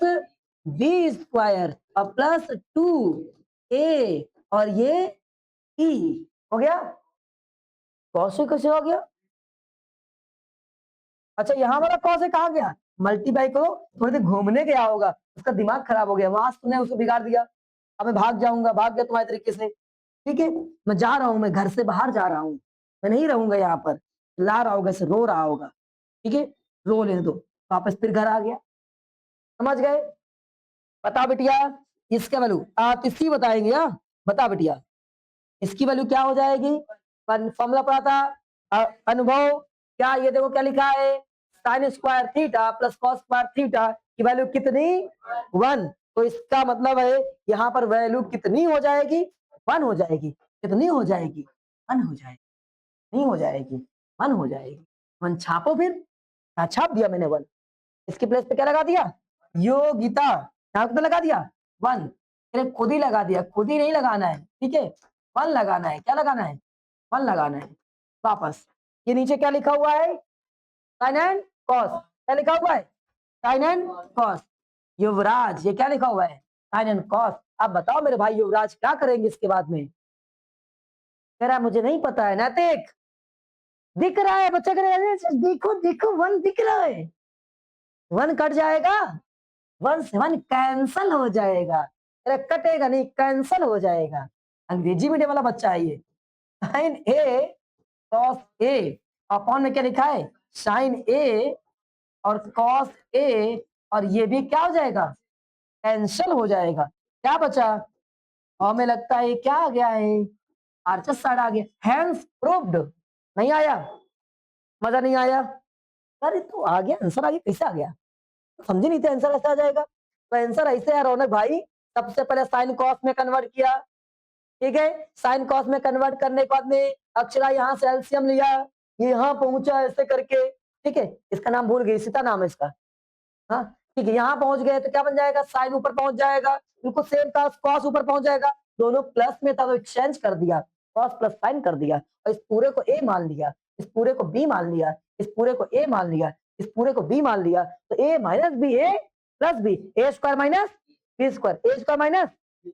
बी स्क्वायर और प्लस 2 ए और ये ई। हो गया? कौन कैसे हो गया? अच्छा, यहाँ वाला कौन से कहा गया? मल्टीप्लाई करो, थोड़ी देर घूमने गया होगा, उसका दिमाग खराब हो गया, वहां से तुमने उसको बिगाड़ दिया। अब मैं भाग जाऊंगा, भाग गया तुम्हारे तरीके से। ठीक है, मैं जा रहा हूँ, मैं घर से बाहर जा रहा हूँ, मैं नहीं रहूंगा यहाँ पर। ला रहा होगा, रो रहा होगा। ठीक है, रो लेने दो, वापस फिर घर आ गया। समझ गए? बता बेटिया, इसका वैल्यू आप इसी बताएंगे। हाँ, बता बेटिया, इसकी वैल्यू क्या हो जाएगी? फॉर्मूला पढ़ा था, अनुभव। क्या ये देखो क्या लिखा है? Sign square theta plus cos square theta की वैल्यू कितनी? 1। तो इसका मतलब है यहाँ पर वैल्यू कितनी हो जाएगी? 1 हो जाएगी। कितनी हो जाएगी? 1 हो जाएगी। नहीं हो जाएगी, 1 हो जाएगी। 1 छापो फिर। क्या छाप दिया मैंने? 1। इसके प्लेस पे क्या लगा दिया? योगिता। यहाँ पे लगा दिया 1। मैंने खुद ही लगा दिया, खुद ही नहीं लगाना है। ठीक है, 1 लगाना है। क्या लगाना है? 1 लगाना है। वापस ये नीचे क्या लिखा हुआ है? Sine and cos. क्या लिखा हुआ है? Sine and cos. युवराज, ये क्या लिखा हुआ है? Sine and cos. अब बताओ मेरे भाई, युवराज क्या करेंगे इसके बाद में? कह रहा है मुझे नहीं पता है। नैतिक, दिख रहा है बच्चा, करे देखो देखो 1 दिख रहा है। 1 कट जाएगा, 1 से 1 कैंसल हो जाएगा। अरे कटेगा नहीं, कैंसल हो जाएगा। अंग्रेजी मीडियम वाला बच्चा है ये। Sign A cos a, upon में क्या लिखा है? साइन ए और कॉस ए, और ये भी क्या हो जाएगा? कैंसल हो जाएगा। क्या बचा? हमें लगता है क्या आ गया है? आर्चस साइड आ गया। Hence proved. नहीं आया? मजा नहीं आया? अरे तो आ गया, आंसर आ गया। कैसे आ गया? समझे नहीं थे आंसर ऐसा आ जाएगा? तो आंसर ऐसे है रौनक भाई, सबसे पहले साइन कॉस में कन्वर्ट किया। ठीक है, साइन कॉस में कन्वर्ट करने के बाद में अक्षरा यहाँ से एलसीएम लिया, ये यहाँ पहुंचा ऐसे करके। ठीक है, इसका नाम भूल गई, सीता नाम है इसका। हाँ, ठीक है, यहाँ पहुंच गए तो क्या बन जाएगा? साइन ऊपर पहुंच जाएगा, बिल्कुल सेम था। कॉस ऊपर पहुंच जाएगा, दोनों प्लस में था तो एक्सचेंज कर दिया, कॉस प्लस साइन कर दिया, और इस पूरे को ए मान लिया, इस पूरे को बी मान लिया, इस पूरे को ए मान लिया, इस पूरे को बी मान लिया। तो ए minus B, A plus B, a square minus B square, A square minus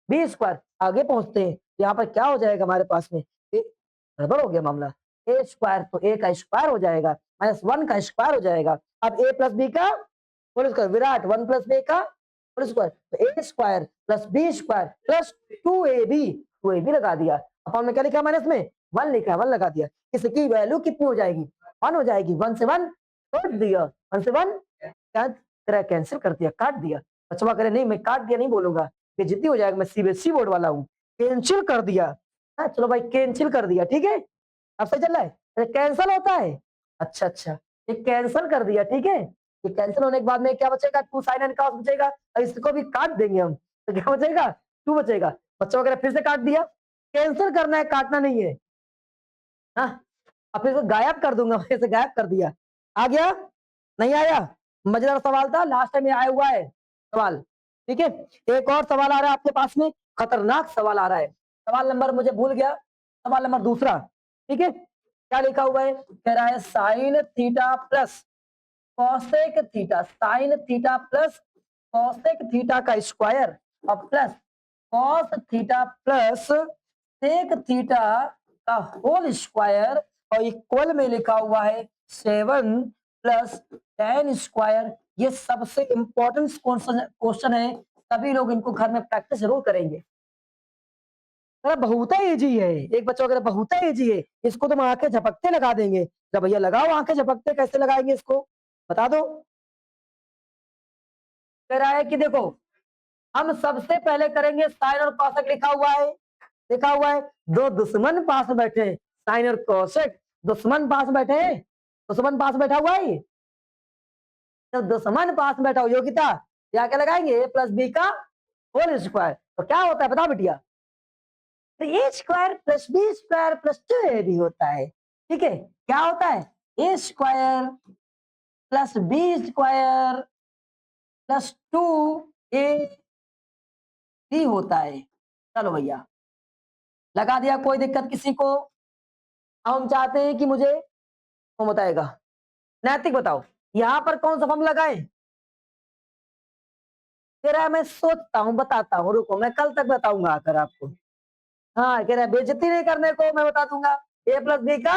B square. आगे पहुंचते हैं, यहाँ पर क्या हो जाएगा हमारे पास में? गड़बड़ हो गया मामला। ए स्क्वायर तो ए का स्क्वायर हो जाएगा, माइनस 1 का स्क्वायर हो जाएगा। अब ए प्लस बी का whole square, Virat 1 plus b का होल स्क्वायर, तो a square plus b square plus 2ab लगा दिया। अपन में क्या लिखा माइनस में 1 लिखा, 1 लगा दिया। इसकी वैल्यू कितनी हो जाएगी? 1 हो जाएगी। 1 से 1 काट दिया, 1 से 1 कैंसिल कर दिया, काट दिया। बच्चा करे नहीं मैं काट दिया नहीं बोलूंगा, बेइज्जती हो जाएगा, मैं सीबीएसई बोर्ड वाला हूँ। कैंसिल कर दिया। हाँ चलो भाई कैंसिल कर दिया, ठीक है। अब सही चल रहा है, कैंसिल होता है। अच्छा अच्छा, ये कैंसिल कर दिया, ठीक है। ये कैंसिल होने के बाद में क्या बचेगा? 2 sin n cos बचेगा, और इसको भी काट देंगे हम, तो क्या बचेगा? 2 बचेगा। बच्चों वगैरह फिर से काट दिया। कैंसिल करना है, काटना नहीं है। हाँ, अब फिर इसको गायब कर दूंगा, फिर से गायब कर दिया। आ गया? नहीं आया? मजेदार सवाल था, लास्ट टाइम ये आया हुआ है सवाल, ठीक है। एक और सवाल आ रहा है आपके पास में, खतरनाक सवाल आ रहा है। सवाल नंबर मुझे भूल गया, सवाल नंबर दूसरा, ठीक है। क्या लिखा हुआ है? कह रहा है sine theta plus cosec theta, sine theta plus cosec theta का स्क्वायर और plus cos theta plus sec theta का होल स्क्वायर, और इक्वल में लिखा हुआ है 7 प्लस tan स्क्वायर। ये सबसे इंपॉर्टेंट क्वेश्चन है, सभी लोग इनको घर में प्रैक्टिस जरूर करेंगे। बहुत इजी है, एक बच्चा वगैरह बहुत इजी है, इसको तुम आंखें झपकते लगा देंगे। जब भैया लगाओ आंखें झपकते, कैसे लगाएंगे इसको बता दो। कह रहा है कि देखो हम सबसे पहले करेंगे साइन और कॉसेक, लिखा हुआ है, लिखा हुआ है दो दुश्मन पास बैठे, साइन और कॉसेक दुश्मन पास बैठे, दुश्मन पास बैठा हुआ है। तो दुश्मन पास बैठा हो योगिता, क्या क्या लगाएंगे? ए प्लस बी का होल स्क्वायर, तो क्या होता है बताओ बिटिया? तो a square plus b square plus 2ab होता है, ठीक है। क्या होता है? A square plus b square plus 2ab होता है। चलो भैया लगा दिया, कोई दिक्कत किसी को? हम चाहते हैं कि मुझे कौन बताएगा, नैतिक बताओ, यहां पर कौन सा फॉर्म लगाए? तेरा मैं सोचता हूँ, बताता हूँ, रुको मैं कल तक बताऊंगा आकर आपको। हाँ कह रहा है बेइज्जती नहीं करने को मैं बता दूंगा। ए प्लस बी का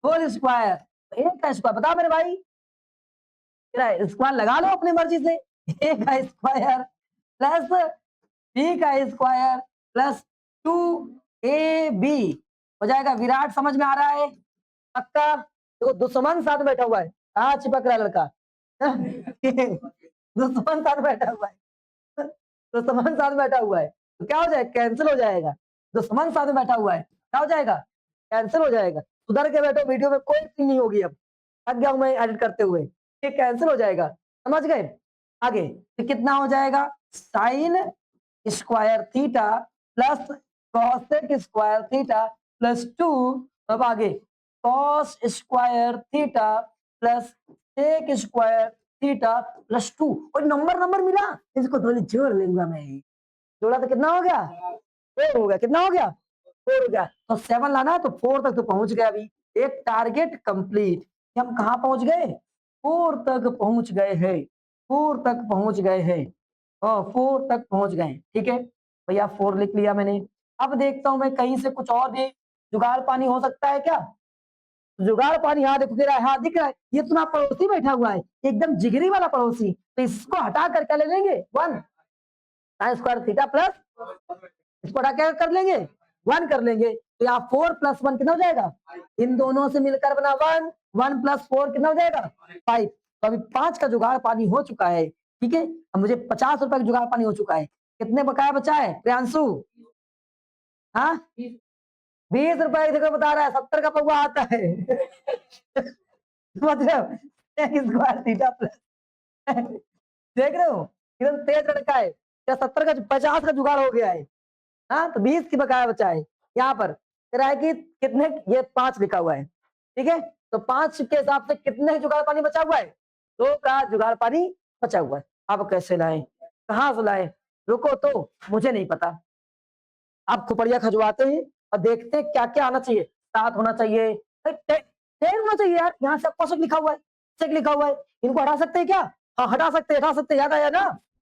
होल स्क्वायर, ए का स्क्वायर बताओ मेरे भाई, कह रहा है स्क्वायर लगा लो अपनी मर्जी से। ए का स्क्वायर प्लस बी का स्क्वायर प्लस 2ab हो जाएगा। विराट समझ में आ रहा है पक्का? देखो दुश्मन साथ बैठा हुआ है, कहाँ चिपक रहा है लड़का? दुश्मन साथ बैठा हुआ है, दुश्मन साथ बैठा हुआ है, तो क्या हो जाएगा? कैंसिल हो जाएगा। दुश्मन साथ में बैठा हुआ है, क्या हो जाएगा? कैंसिल हो जाएगा। सुधर के बैठो, वीडियो में कोई सीन नहीं होगी, अब थक गया हूं मैं एडिट करते हुए, ये कैंसिल हो जाएगा। समझ गए? आगे तो कितना हो जाएगा? Sine square theta plus cosec square theta plus 2, अब आगे cos square theta plus sec square theta plus 2, और नंबर नंबर मिला, इसको थोड़ी जोड़ लूंगा मैं। जोड़ा तो कितना हो गया? 4 हो गया। कितना हो गया? 4 हो गया। तो 7 लाना है, तो 4 तक तो पहुंच गया। अभी एक टारगेट कंप्लीट। हम कहाँ पहुंच गए? 4 तक पहुंच गए हैं, 4 तक पहुंच गए हैं, 4 तक पहुंच गए, ठीक है भैया। 4 लिख लिया मैंने। अब देखता हूं मैं कहीं से कुछ और भी जुगाड़ पानी हो सकता है क्या? जुगाड़ पानी, हाँ देखो दे रहा है, हाँ दिख रहा है। ये तुम्हारा पड़ोसी बैठा हुआ है, एकदम जिगरी वाला पड़ोसी, तो इसको हटा कर क्या ले लेंगे? 1 साइन स्क्वायर थीटा प्लस, इसको हटा क्या कर लेंगे? 1 कर लेंगे। तो यहाँ 4 प्लस 1 कितना हो जाएगा? इन दोनों से मिलकर बना 1, 1 प्लस 4 कितना हो जाएगा? 5। तो अभी 5 का जुगाड़ पानी हो चुका है, ठीक है। अब मुझे 50 रुपए का जुगाड़ पानी हो चुका है। कितने बकाया बचा है प्रियांशु? हाँ 20 रुपए देखो बता रहा है, 70 का पौवा आता है। मतलब स्क्वायर थीटा प्लस, देख रहे हो एकदम तेज लड़का है क्या? 70 का 50 का जुगाड़ हो गया है। हाँ तो 20 की बकाया बचा है। यहाँ पर तेरा है कि कितने, ये 5 लिखा हुआ है, ठीक है। तो 5 के हिसाब से कितने जुगाड़ पानी बचा हुआ है? 2 का जुगाड़ पानी बचा हुआ है। अब कैसे लाए, कहाँ से लाए? रुको, तो मुझे नहीं पता। आप खुपड़िया खजवाते हैं और देखते हैं क्या क्या आना चाहिए। 7 होना चाहिए, 10 होना चाहिए यार। यहाँ से कौशिक लिखा हुआ है, चेक लिखा हुआ है, इनको हटा सकते हैं क्या? हाँ हटा सकते हैं, हटा सकते हैं। याद आया ना?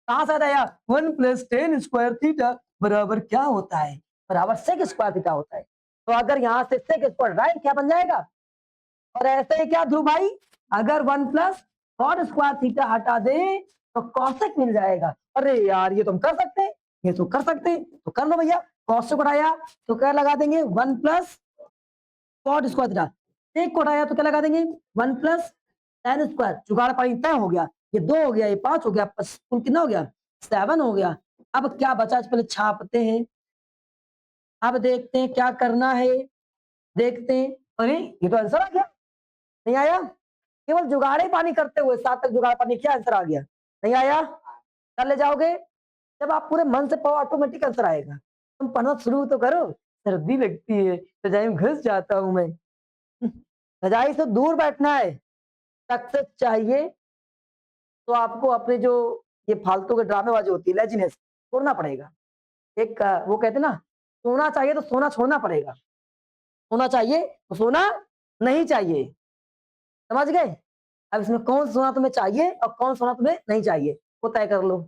कहाँ से याद आया? 1 प्लस 10 स्क्वायर थीटा बराबर क्या होता है? बराबर सेक स्क्वायर थीटा होता है। तो अगर यहाँ से सेक स्क्वायर राइट क्या बन जाएगा? और ऐसे ही क्या ध्रुव भाई, अगर 1 प्लस कॉट स्क्वायर थीटा हटा दे तो कॉसेक मिल जाएगा। अरे यार ये तुम कर सकते हैं, ये तो कर सकते हैं, तो कर लो भैया। कॉस से उठाया तो क्या लगा देंगे 1 प्लस कॉट स्क्वायर थीटा। सेक को उठाया तो क्या लगा देंगे 1 प्लस tan स्क्वायर। जुगाड़ पानी तय हो गया, ये 2 हो गया, ये 5 हो गया, कुल कितना हो गया 7 हो गया। अब क्या बचा, पहले छापते हैं। अब देखते हैं क्या करना है, देखते हैं। अरे ये तो आंसर आ गया, नहीं आया? केवल जुगाड़े पानी करते हुए 7 तक जुगाड़ पानी, क्या आंसर आ गया? नहीं आया? कर ले जाओगे, जब आप पूरे मन से पढ़ो ऑटोमेटिक आंसर आएगा। तुम पढ़ना शुरू तो करो। सर्दी लगती है, रजाई में घुस जाता हूं मैं। रजाई से दूर बैठना है। सक्सेस चाहिए तो आपको अपने जो ये फालतू के ड्रामेबाजी होती है, लेजीनेस, छोड़ना पड़ेगा। एक वो कहते ना, सोना चाहिए तो सोना छोड़ना पड़ेगा। सोना चाहिए तो सोना नहीं चाहिए, समझ गए? अब इसमें कौन सोना तुम्हें चाहिए और कौन सोना तुम्हें नहीं चाहिए, वो तय कर लो।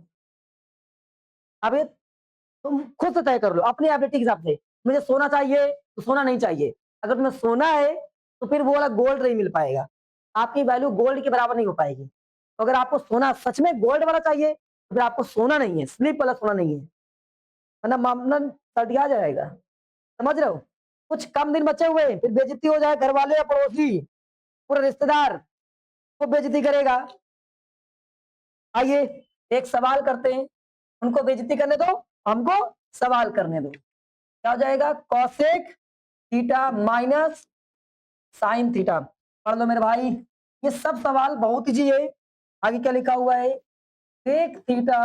अब ये तुम खुद से तय कर लो अपनी एबिलिटी के हिसाब से। मुझे सोना चाहिए तो सोना नहीं चाहिए। अगर तुम्हें सोना है तो फिर वो वाला गोल्ड नहीं मिल पाएगा, आपकी वैल्यू गोल्ड के बराबर नहीं हो पाएगी। तो अगर आपको सोना सच में गोल्ड वाला चाहिए तो फिर आपको सोना नहीं है, स्लिप वाला सोना नहीं है, वरना मामला सटिया जाएगा। समझ रहे हो? कुछ कम दिन बचे हुए, फिर बेइज्जती हो जाए, घर वाले या पड़ोसी, पूरा रिश्तेदार को बेइज्जती करेगा। आइए एक सवाल करते हैं, उनको बेइज्जती करने दो, हमको सवाल करने दो। क्या हो जाएगा? Cosec theta minus sine theta. पढ़ लो मेरे भाई, ये सब सवाल बहुत इजी है। आगे क्या लिखा हुआ है? सेक थीटा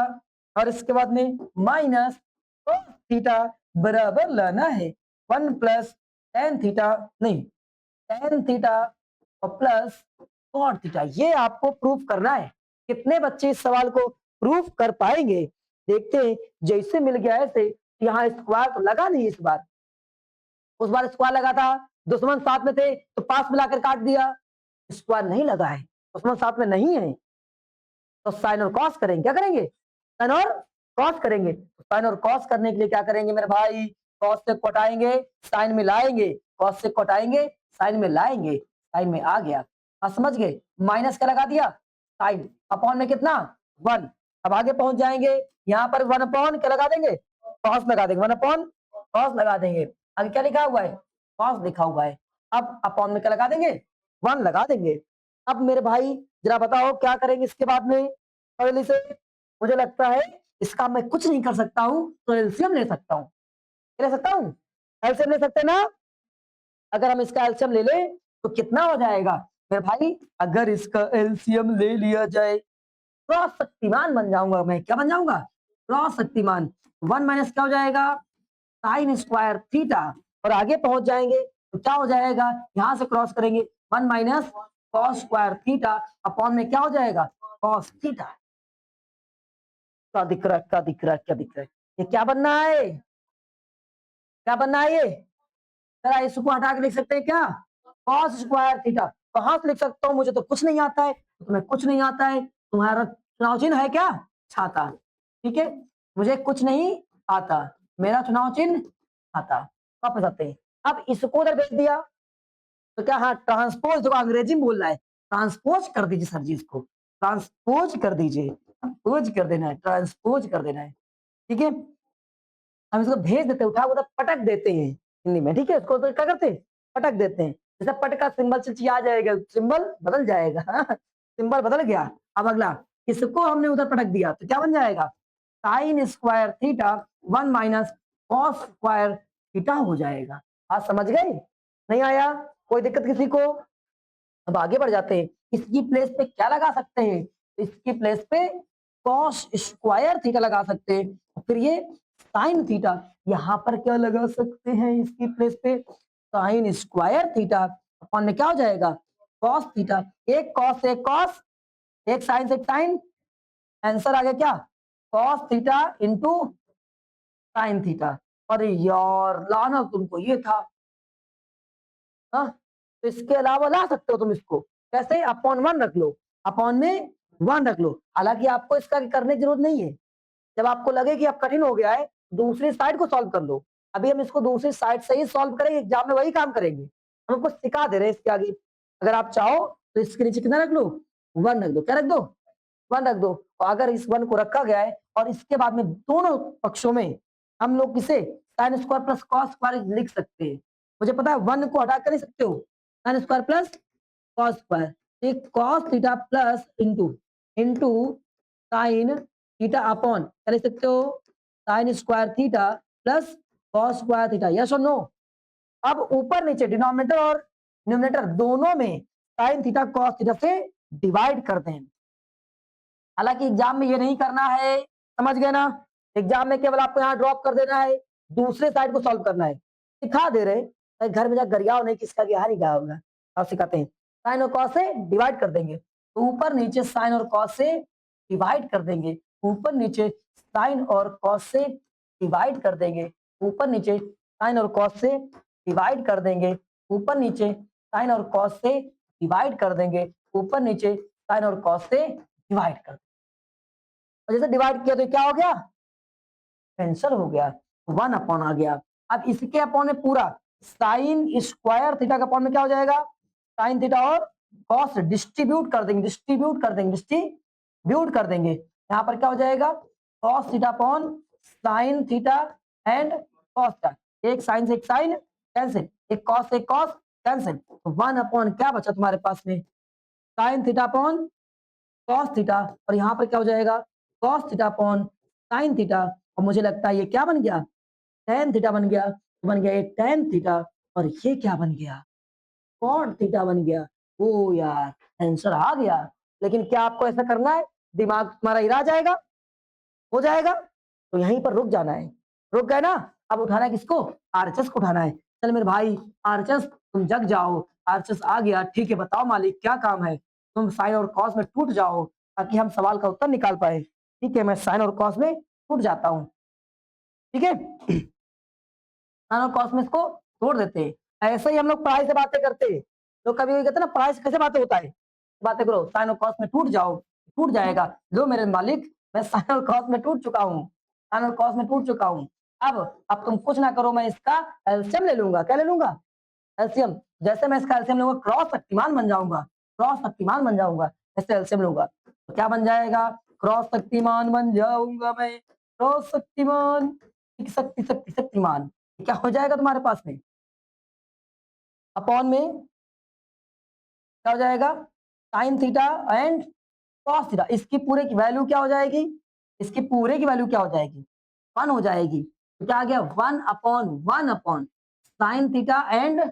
और इसके बाद में माइनस cos थीटा बराबर लाना है 1 प्लस tan थीटा, नहीं tan थीटा और प्लस cot थीटा। ये आपको प्रूफ करना है। कितने बच्चे इस सवाल को प्रूफ कर पाएंगे? देखते हैं। जैसे मिल गया ऐसे, यहाँ स्क्वायर तो लगा नहीं इस बार, उस बार स्क्वायर लगा था, दुश्मन साथ में थे तो पास मिलाकर काट दिया। स्क्वायर नहीं लगा है, दुश्मन साथ में नहीं है, तो साइन और कॉस करेंगे। क्या करेंगे? साइन और कॉस करेंगे। साइन और कॉस करने के लिए क्या करेंगे मेरे भाई? कॉस से कटाएंगे, साइन में लाएंगे, कॉस से कटाएंगे, साइन में लाएंगे, साइन में आ गया। आप समझ गए? माइनस क्या लगा दिया? साइन अपॉन में कितना 1। अब आगे पहुंच जाएंगे, यहाँ पर 1 अपॉन क्या लगा देंगे? कॉस लगा देंगे, 1 अपॉन कॉस लगा देंगे। आगे क्या लिखा हुआ है? कॉस लिखा हुआ है। अब अपॉन में क्या लगा देंगे? 1 लगा देंगे। अब मेरे भाई जरा बताओ क्या करेंगे इसके बाद में? पहले से मुझे लगता है इसका मैं कुछ नहीं कर सकता हूं, तो एलसीएम ले सकता हूं। ले सकता हूं? एलसीएम ले सकते ना? अगर हम इसका एलसीएम ले लें तो कितना हो जाएगा मेरे भाई? अगर इसका एलसीएम ले लिया जाए, क्रॉस शक्तिमान बन जाऊंगा मैं। क्या बन जाऊंगा? क्रॉस शक्तिमान। 1 माइनस क्या हो जाएगा? Sine square theta. और आगे पहुंच जाएंगे तो क्या हो जाएगा? यहां से क्रॉस करेंगे 1 minus cos square theta upon में क्या हो जाएगा? Cos theta. क्या दिख रहा है? क्या दिख रहा है? क्या दिख रहा है? ये क्या बनना है? क्या बनना है ये? जरा इसको हटा के लिख सकते हैं क्या? Cos square theta. कहां से लिख सकता हूं? मुझे तो कुछ नहीं आता है। तुम्हें कुछ नहीं आता है, तुम्हारा चुनाव चिन्ह है क्या? छाता। ठीक है, मुझे कुछ नहीं आता, मेरा चुनाव चिन्ह छाता। वापस आते हैं। अब इसको उधर भेज दिया तो क्या? हाँ ट्रांसपोज, देखो अंग्रेजी में बोल रहा है, ट्रांसपोज कर दीजिए सर जी, इसको ट्रांसपोज कर दीजिए, ट्रांसपोज कर देना है, ट्रांसपोज कर देना है। ठीक है, हम इसको भेज देते हैं, उठा उधर पटक देते हैं हिंदी में। ठीक है, इसको तो क्या करते हैं? पटक देते हैं। जैसे पट का सिंबल आ जाएगा, सिंबल बदल जाएगा। सिंबल बदल गया। अब अगला, इसको हमने उधर पटक दिया तो क्या बन जाएगा? Sine square theta 1 minus cos square theta हो जाएगा। आज समझ गए? नहीं आया? कोई दिक्कत किसी को? अब आगे बढ़ जाते हैं। इसकी प्लेस पे क्या लगा सकते हैं? इसकी प्लेस पे कॉस स्क्वायर थीटा लगा सकते हैं। फिर ये साइन थीटा, यहाँ पर क्या लगा सकते हैं इसकी प्लेस पे? साइन स्क्वायर थीटा अपॉन में क्या हो जाएगा? Cos theta. एक कॉस एक कॉस, एक साइन से साइन, आंसर आ गया क्या? Cos theta into sine theta. अरे यार लाना तुमको ये था। हाँ, तो इसके अलावा ला सकते हो तुम इसको। कैसे? अपॉन 1 रख लो, अपॉन में 1 रख लो। हालांकि आपको इसका करने की जरूरत नहीं है। जब आपको लगे कि अब कठिन हो गया है, दूसरी साइड को सॉल्व कर लो। अभी हम इसको दूसरी साइड से ही सॉल्व करेंगे, एग्जाम में वही काम करेंगे। हम आपको सिखा दे रहे हैं इसके आगे। अगर आप चाहो तो इसके नीचे कितना रख लो? 1 रख दो। क्या रख दो? 1 रख दो। तो अगर इस 1 को रखा गया है और इसके बाद में दोनों पक्षों में हम लोग किसे sign square plus cos square लिख सकते हैं। मुझे पता है 1 को हटा कर नहीं सकते हो, sine square plus cos square, एक cos theta plus into sine theta upon क्या लिख सकते हो, sine square theta plus cos square theta, yes और नो। अब ऊपर नीचे डिनोमिनेटर और न्यूमरेटर दोनों में साइन थीटा कॉस थीटा से डिवाइड कर दें। हालांकि एग्जाम में ये नहीं करना है, समझ गए ना, एग्जाम में केवल आपको यहाँ ड्रॉप कर देना है, दूसरे साइड को सॉल्व करना है। सिखा दे रहे घर में जा गरियाओ नहीं, किसका क्या नहीं गया होगा, आप सिखाते हैं। साइन और कॉस से डिवाइड कर देंगे, तो ऊपर नीचे साइन और कॉस से डिवाइड कर देंगे, ऊपर नीचे साइन और कॉस से डिवाइड कर देंगे, ऊपर नीचे साइन और कॉस से डिवाइड कर देंगे, ऊपर नीचे साइन और कॉस से डिवाइड कर देंगे, ऊपर नीचे साइन और कॉस से डिवाइड कर देंगे। और जैसे डिवाइड किया तो क्या हो गया, आंसर हो गया, 1 अपॉन आ गया। अब इसके अपॉन में पूरा साइन स्क्वायर थीटा का अपॉन में क्या हो जाएगा, साइन थीटा और कॉस डिस्ट्रीब्यूट कर देंगे, डिस्ट्रीब्यूट कर देंगे। यहाँ पर क्या हो जाएगा, cos theta upon sine theta and cos theta, एक साइन से एक साइन कैंसिल, एक कॉस से एक कॉस कैंसिल, तो 1 अपॉन क्या बचा तुम्हारे पास में, sine theta upon cos theta, और यहाँ पर क्या हो जाएगा, cos theta upon sine theta, और मुझे लगता है ये क्या बन गया, tan थीटा बन गया, तो बन गया ये tan थीटा, और ये क्या बन गया, cot थीटा बन गया। ओ यार आंसर आ गया, लेकिन क्या आपको ऐसा करना है, दिमाग तुम्हारा हिला जाएगा, हो जाएगा, तो यहीं पर रुक जाना है, रुक गए ना। अब उठाना है किसको, आरएचएस को उठाना है। चल मेरे भाई आरएचएस तुम जग जाओ, आरएचएस आ गया, ठीक है बताओ मालिक क्या काम है, तुम साइन और कॉस में टूट जाओ ताकि हम सवाल का उत्तर निकाल पाए। ठीक है, मैं साइन और कॉस में टूट जाता हूँ, ठीक है, साइन और कॉस में इसको तोड़ देते हैं। ऐसे ही हम लोग पढ़ाई से बातें करते हैं, तो कभी कहते हैं ना पढ़ाई से कैसे बातें होता है, बातें करो, साइन और कॉस में टूट जाओ, टूट जाएगा, लो मेरे मालिक मैं साइन और कॉस में टूट चुका हूँ, साइन और कॉस में टूट चुका हूँ। अब तुम कुछ ना करो, मैं इसका एलसीएम ले लूंगा, क्या ले लूंगा, एलसीएम। जैसे मैं इसका एलसीएम लूंगा क्रॉस शक्तिमान बन जाऊंगा, क्रॉस शक्तिमान बन जाऊंगा, ऐसे एलसीएम लूंगा तो क्या बन जाएगा, क्रॉस शक्तिमान बन जाऊंगा मैं, क्रॉस शक्तिमान, शक्ति शक्ति शक्तिमान, क्या हो जाएगा तुम्हारे पास में, अपॉन में क्या हो जाएगा, sine theta and cos theta, इसकी पूरे की वैल्यू क्या हो जाएगी, इसकी पूरे की वैल्यू क्या हो जाएगी, 1 हो जाएगी। तो क्या आ गया, 1 upon sine theta and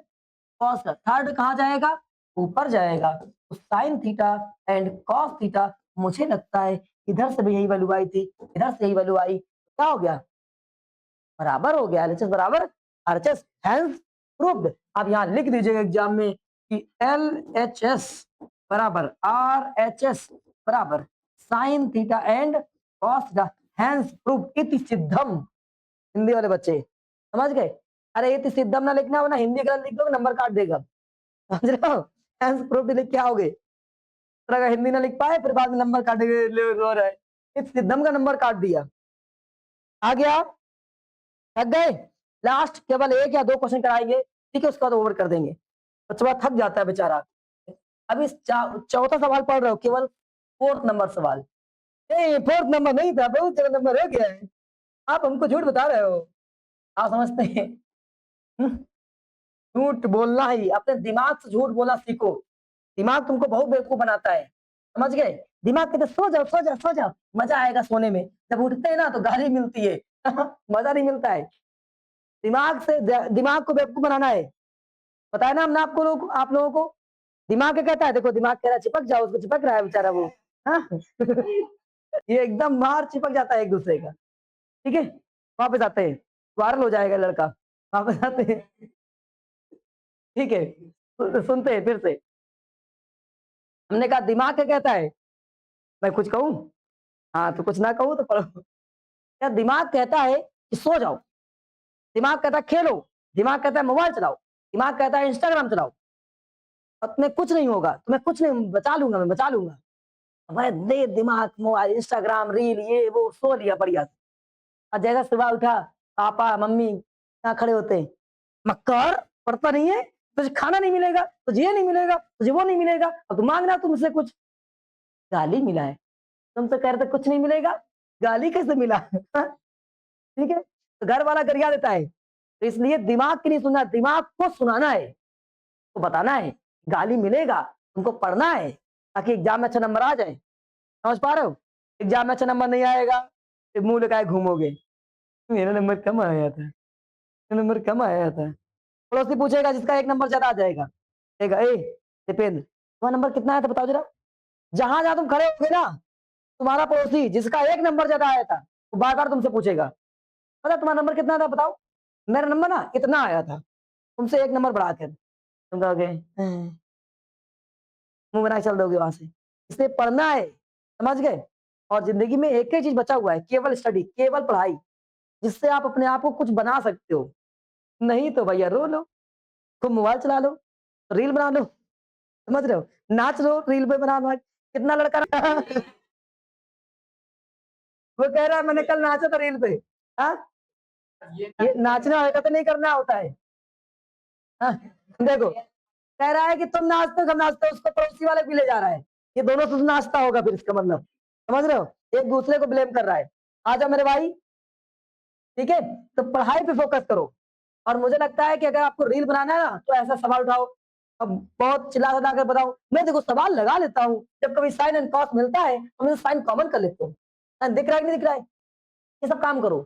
cos, third कहाँ जाएगा, ऊपर जाएगा, तो sine theta and cos theta, मुझे लगता है इधर से भी यही वैल्यू आई थी, इधर से यही वैल्यू आई, क्या हो गया, बराबर हो गया, एलएचएस बराबर आरएचएस, हेंस प्रूव्ड। अब यहाँ लिख दीजिएगा एग्जाम में कि एलएचएस बराबर आरएचएस बराबर sine theta and cos theta, hence proved इति सिद्धम। हिंदी वाले बच्चे समझ गए, अरे इति सिद्धम ना लिखना, वरना हिंदी गलत लिख दोगे नंबर काट देगा, समझ रहे हो, हेंस प्रूव्ड लिख के आओगे, अगर हिंदी ना लिख पाए फिर बाद में नंबर काटेंगे, इति सिद्धम का नंबर काट दिया, आ गया, थक गए, लास्ट केवल 1 या 2 क्वेश्चन कराएंगे, ठीक है, उसके बाद ओवर कर देंगे, बच्चा थक जाता है बेचारा। अभी चौथा सवाल पढ़ रहे हो, केवल 4th नंबर सवाल, 4th नंबर नहीं था, बहुत जगह नंबर हो गया है, आप हमको झूठ बता रहे हो, आप समझते हैं झूठ बोलना ही, अपने दिमाग से झूठ बोलना सीखो, दिमाग तुमको बहुत बेवकूफ बनाता है, समझ गए, दिमाग कहते सो जाओ सो जाओ सो जाओ, मजा आएगा सोने में, जब उठते हैं ना तो गाली मिलती है मजा नहीं मिलता है, दिमाग से दिमाग को बेवकूफ बनाना है, बताया ना हमने आपको आप लोगों को, दिमाग क्या कहता है, देखो दिमाग कह रहा है चिपक जाओ, उसको चिपक रहा है बेचारा वो, हाँ ये एकदम मार चिपक जाता है एक दूसरे का, ठीक है, वापस आते हैं, वायरल हो जाएगा लड़का, वापस आते हैं, ठीक है, सुनते हैं फिर से, हमने कहा दिमाग क्या कहता है, मैं कुछ कहूं, हाँ तो कुछ ना कहूं तो पढ़ो, क्या दिमाग कहता है कि सो जाओ, दिमाग कहता है खेलो, दिमाग कहता है मोबाइल चलाओ, दिमाग कहता है इंस्टाग्राम चलाओ, और तुम्हें कुछ नहीं होगा, तुम्हें कुछ नहीं, बचा लूंगा मैं, बचा लूंगा, मैं दे दिमाग मोबाइल इंस्टाग्राम रील ये वो, सो लिया बढ़िया, और जैसा सुबह उठा पापा मम्मी यहाँ खड़े होते, मक्कर पढ़ता नहीं है, तुझे खाना नहीं मिलेगा, तुझे ये नहीं मिलेगा, तुझे वो नहीं मिलेगा, अब तू मांगना तुमसे कुछ, गाली मिला है, तुमसे कह रहे थे कुछ नहीं मिलेगा, गाली कैसे मिला? ठीक है, तो घर वाला गरिया देता है, तो इसलिए दिमाग की नहीं सुनना, दिमाग को सुनाना है, तो बताना है गाली मिलेगा, तुमको पढ़ना है ताकि एग्जाम में अच्छा नंबर आ जाए। समझ पा रहे हो? एग्जाम में अच्छा नंबर नहीं आएगा, फिर मुंह लगाए घूमोगे, मेरा नंबर कम आया था, मेरा नंबर कम आया था। पड़ोसी पूछेगा जिसका एक नंबर ज्यादा आ जाएगा, कहेगा ए दीपेंद्र तुम्हारा नंबर कितना आया था बताओ जरा। जहां जहां तुम खड़े होगे ना, तुम्हारा पड़ोसी जिसका एक नंबर ज्यादा आया था वो बार बार तुमसे पूछेगा पता तुम्हारा नंबर कितना था बताओ। मेरा नंबर ना इतना आया था, तुमसे एक नंबर बढ़ा कर। तुम कहोगे मुंह बना के चल दोगे वहां से। इसलिए पढ़ना है, समझ गए? और जिंदगी में एक ही चीज बचा हुआ है, केवल स्टडी, केवल पढ़ाई, जिससे आप अपने आप को कुछ बना सकते हो। नहीं तो भैया रो लो, खूब मोबाइल चला लो, रील बना लो, समझ रहे हो? नाच लो रील पे बना, कितना लड़का वो कह रहा है मैंने कल नाचा था रील पे। हाँ, ये नाचना होगा तो नहीं करना होता है। हाँ, देखो कह रहा है कि तुम नाचते हो, सब नाचते हो, उसको पड़ोसी वाले भी ले जा रहा है, ये दोनों से नाचता होगा फिर, इसका मतलब समझ रहे हो? एक दूसरे को ब्लेम कर रहा है। आ जाओ मेरे भाई, ठीक है, तो पढ़ाई पे फोकस करो। और मुझे लगता है कि अगर आपको रील बनाना है ना, तो ऐसा सवाल उठाओ, अब बहुत चिल्ला चिल्ला कर बताओ, मैं देखो सवाल लगा लेता हूँ, जब कभी साइन एंड कॉस मिलता है तो मैं साइन कॉमन कर लेता हूँ, दिख रहा है कि नहीं दिख रहा है, ये सब काम करो,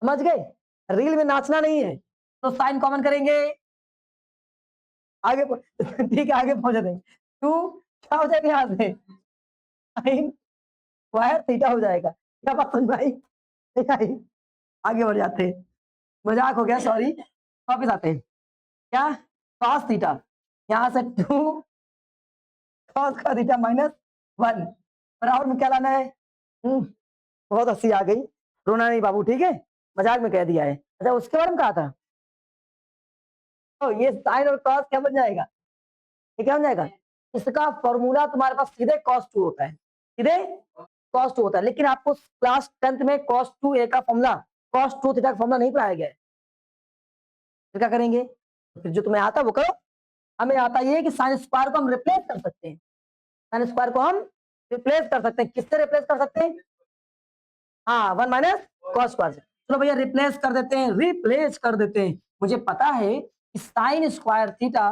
समझ गए? रील में नाचना नहीं है, तो साइन कॉमन करेंगे, आगे ठीक है, आगे पहुंच जाएंगे। टू क्या हो जाएगा यहाँ से, साइन स्क्वायर थीटा हो जाएगा। क्या बात समझ में आई? नहीं आई? आगे बढ़ जाते हैं, मजाक हो गया, सॉरी, वापिस आते हैं। क्या cos थीटा, यहाँ से 2 cos का थीटा माइनस 1, बराबर में क्या लाना है? बहुत हंसी आ गई, रोना नहीं बाबू, ठीक है, मजाक में कह दिया है। अच्छा उसके बारे में कहा था, तो ये साइन और कॉस क्या बन जाएगा, ये क्या बन जाएगा? इसका फॉर्मूला तुम्हारे पास सीधे cos 2 होता है, सीधे cos 2 होता है, लेकिन आपको क्लास 10th में cos 2a का फॉर्मूला, cos 2 थीटा का फॉर्मूला नहीं पढ़ाया गया है। फिर क्या करेंगे? फिर जो तुम्हें आता है वो करो। हमें आता ये है कि साइन स्क्वायर को हम रिप्लेस कर सकते हैं, साइन स्क्वायर को हम रिप्लेस कर सकते हैं, किससे रिप्लेस कर सकते हैं? हाँ, 1 माइनस कॉस स्क्वायर से। चलो भैया रिप्लेस कर देते हैं, रिप्लेस कर देते हैं। मुझे पता है कि sign square theta,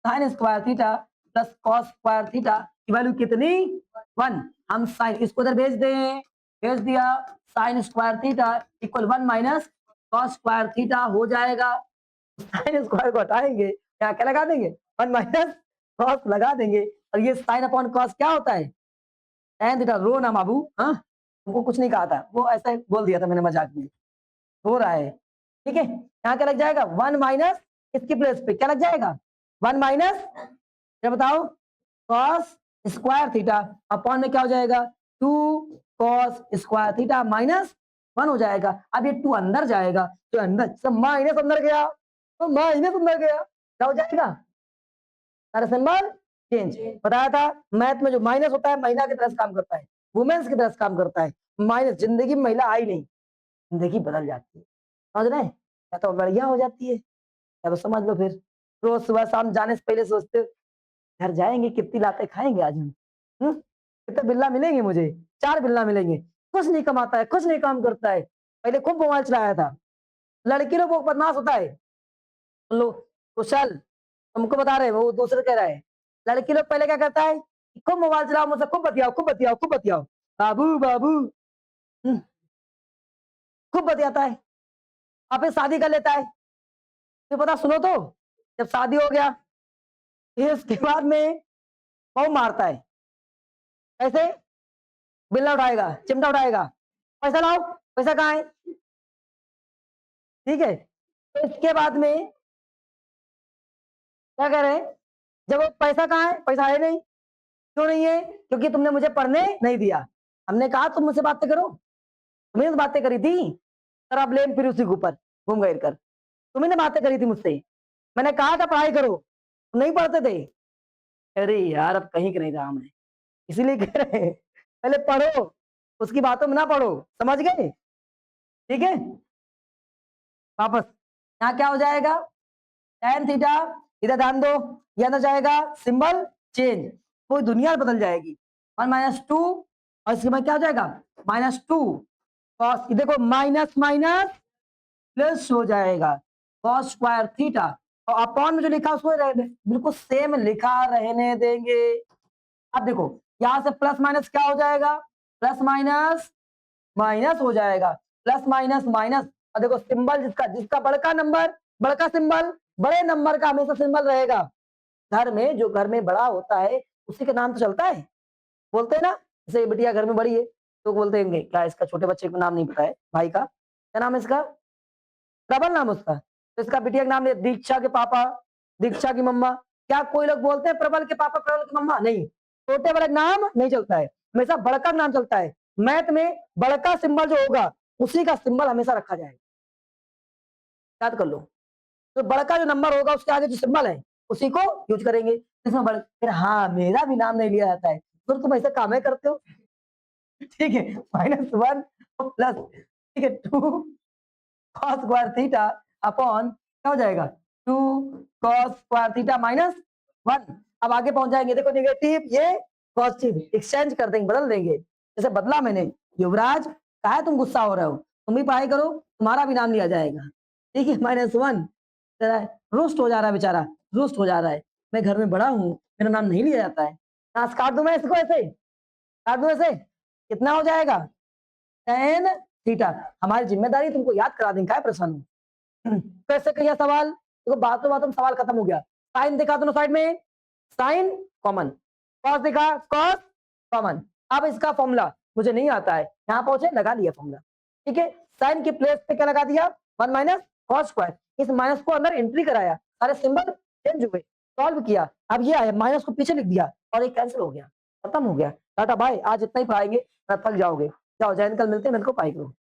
sign square theta plus cos square theta की वैल्यू कितनी? 1। हम साइन इसको इधर भेज दें, भेज दिया, sign square theta equal 1 minus cos square theta हो जाएगा। साइन स्क्वायर को हटाएंगे, क्या क्या लगा देंगे? 1 माइनस कॉस लगा देंगे, और ये साइन अपॉन कॉस क्या होता है? Tan theta. रो ना बाबू, हाँ तुमको कुछ नहीं कहा था, वो ऐसा बोल दिया था मैंने मजाक में, हो रहा है, ठीक है। यहाँ क्या लग जाएगा? 1 माइनस इसकी प्लेस पे क्या लग जाएगा? 1 माइनस क्या बताओ? कॉस स्क्वायर थीटा अपॉन में क्या हो जाएगा? 2 कॉस स्क्वायर थीटा माइनस 1 हो जाएगा। अब ये 2 अंदर जाएगा, तो अंदर सब माइनस अंदर गया, तो माइनस अंदर गया, क्या हो जाएगा? सारा सिंबल चेंज। बताया था मैथ में जो माइनस होता है महिला की तरह से काम करता है, वुमेन्स की तरह से काम करता है। माइनस जिंदगी में महिला आई नहीं, जिंदगी बदल जाती है, समझ रहे हैं? या तो बढ़िया हो जाती है, या तो समझ लो फिर रोज सुबह शाम जाने से पहले सोचते हो, घर जाएंगे कितनी लाते खाएंगे आज हम, कितने बिल्ला मिलेंगे मुझे, 4 बिल्ला मिलेंगे। कुछ नहीं कमाता है, कुछ नहीं काम करता है, पहले खूब मोबाइल चलाया था। लड़की लोग वो बदमाश होता है, लो कुशल तुमको बता रहे, वो दूसरे कह रहा है। लड़की लोग पहले क्या करता है, खूब मोबाइल चलाओ, मुझसे खूब बतियाओ, खूब बतियाओ, खूब बतियाओ, बाबू बाबू, हम्म, खूब बतियाता है, और फिर शादी कर लेता है। तो पता सुनो तो, जब शादी हो गया फिर उसके बाद में बहु मारता है, कैसे? बिल्ला उठाएगा, चिमटा उठाएगा, पैसा लाओ, पैसा कहाँ है, ठीक है। तो इसके बाद में क्या कह रहे हैं? जब वो पैसा कहाँ है, पैसा है नहीं, क्यों नहीं है? क्योंकि तुमने मुझे पढ़ने नहीं दिया। हमने कहा तुम मुझसे बातें करो, तुमने तो बातें करी थी, तेरा ब्लेम फिर उसी के ऊपर घूम गए कर, तुमने बातें करी थी मुझसे, मैंने कहा था पढ़ाई करो, तुम नहीं पढ़ते थे। अरे यार अब कहीं के नहीं रहा मैं, इसीलिए कह रहे हैं पहले पढ़ो, उसकी बातों में ना पढ़ो, समझ गए? ठीक है, वापस यहाँ क्या हो जाएगा? tan थीटा, इधर ध्यान दो, ये अंदर जाएगा, सिंबल चेंज, पूरी दुनिया बदल जाएगी। 1 माइनस 2 और इसके बाद क्या हो जाएगा -2 कॉस, देखो माइनस माइनस प्लस हो जाएगा कॉस स्क्वायर थीटा, और अपॉन में जो लिखा उसको बिल्कुल सेम लिखा रहने देंगे। अब देखो यहां से प्लस माइनस क्या हो जाएगा, प्लस माइनस माइनस हो जाएगा, प्लस माइनस माइनस। और देखो सिंबल जिसका जिसका बड़का नंबर बड़का सिंबल बड़े नंबर का हमेशा सिंबल रहेगा। घर में जो घर में बड़ा होता है उसी के नाम तो चलता है, बोलते हैं ना, जैसे बिटिया घर में बड़ी है तो बोलते हैं क्या इसका छोटे बच्चे का नाम नहीं पता है भाई का, क्या नाम है इसका, प्रबल नाम उसका, तो इसका बिटिया का नाम है दीक्षा के पापा, दीक्षा की मम्मा। क्या कोई लोग बोलते हैं प्रबल के पापा प्रबल की मम्मा? नहीं, छोटे बड़े नाम नहीं चलता है, हमेशा बड़का नाम चलता है। मैथ में बड़का सिंबल जो होगा उसी का सिंबल हमेशा रखा जाएगा, याद कर लो। तो बड़का जो नंबर होगा उसके आगे जो सिंबल है उसी को यूज करेंगे। इसमें फिर हाँ मेरा भी नाम नहीं लिया जाता है, फिर तुम ऐसे काम है करते हो। ठीक है, -1 प्लस, ठीक है 2 कॉस स्क्वायर थीटा अपॉन क्या हो जाएगा 2 कॉस स्क्वायर थीटा -1। अब आगे पहुंच जाएंगे, देखो नेगेटिव ये पॉजिटिव एक्सचेंज कर देंगे, बदल देंगे। जैसे बदला मैंने, युवराज काहे तुम गुस्सा हो रहे हो, तुम भी पढ़ाई करो, तुम्हारा भी नाम लिया जाएगा। ठीक है, -1 रोस्ट हो जा रहा है बेचारा, रोस्ट हो जा रहा है। मैं घर में बड़ा हूँ, मेरा नाम नहीं लिया जाता है। काट दूं मैं इसको, ऐसे काट दूं ऐसे, कितना हो जाएगा tan थीटा। हमारी जिम्मेदारी तुमको याद करा देंगे, क्या परेशान हो। कैसे किया सवाल, देखो बातों बातों में सवाल खत्म हो गया। साइन देखा दोनों साइड में, साइन कॉमन, कॉस देखा कॉस कॉमन। अब इसका फॉर्मूला मुझे नहीं आता है, यहाँ पहुंचे लगा दिया फॉर्मूला। ठीक है, साइन के प्लेस पे क्या लगा दिया 1 माइनस कॉस स्क्वायर, इस माइनस को अंदर एंट्री कराया, सारे सिंबल चेंज हुए, सॉल्व किया, अब ये आया माइनस को पीछे लिख दिया और ये कैंसिल हो गया, खत्म हो गया। टाटा बाय, आज इतना ही पढ़ाएंगे, थक जाओगे। जाओ जैन, कल मिलते हैं, मेरे को पाई करो।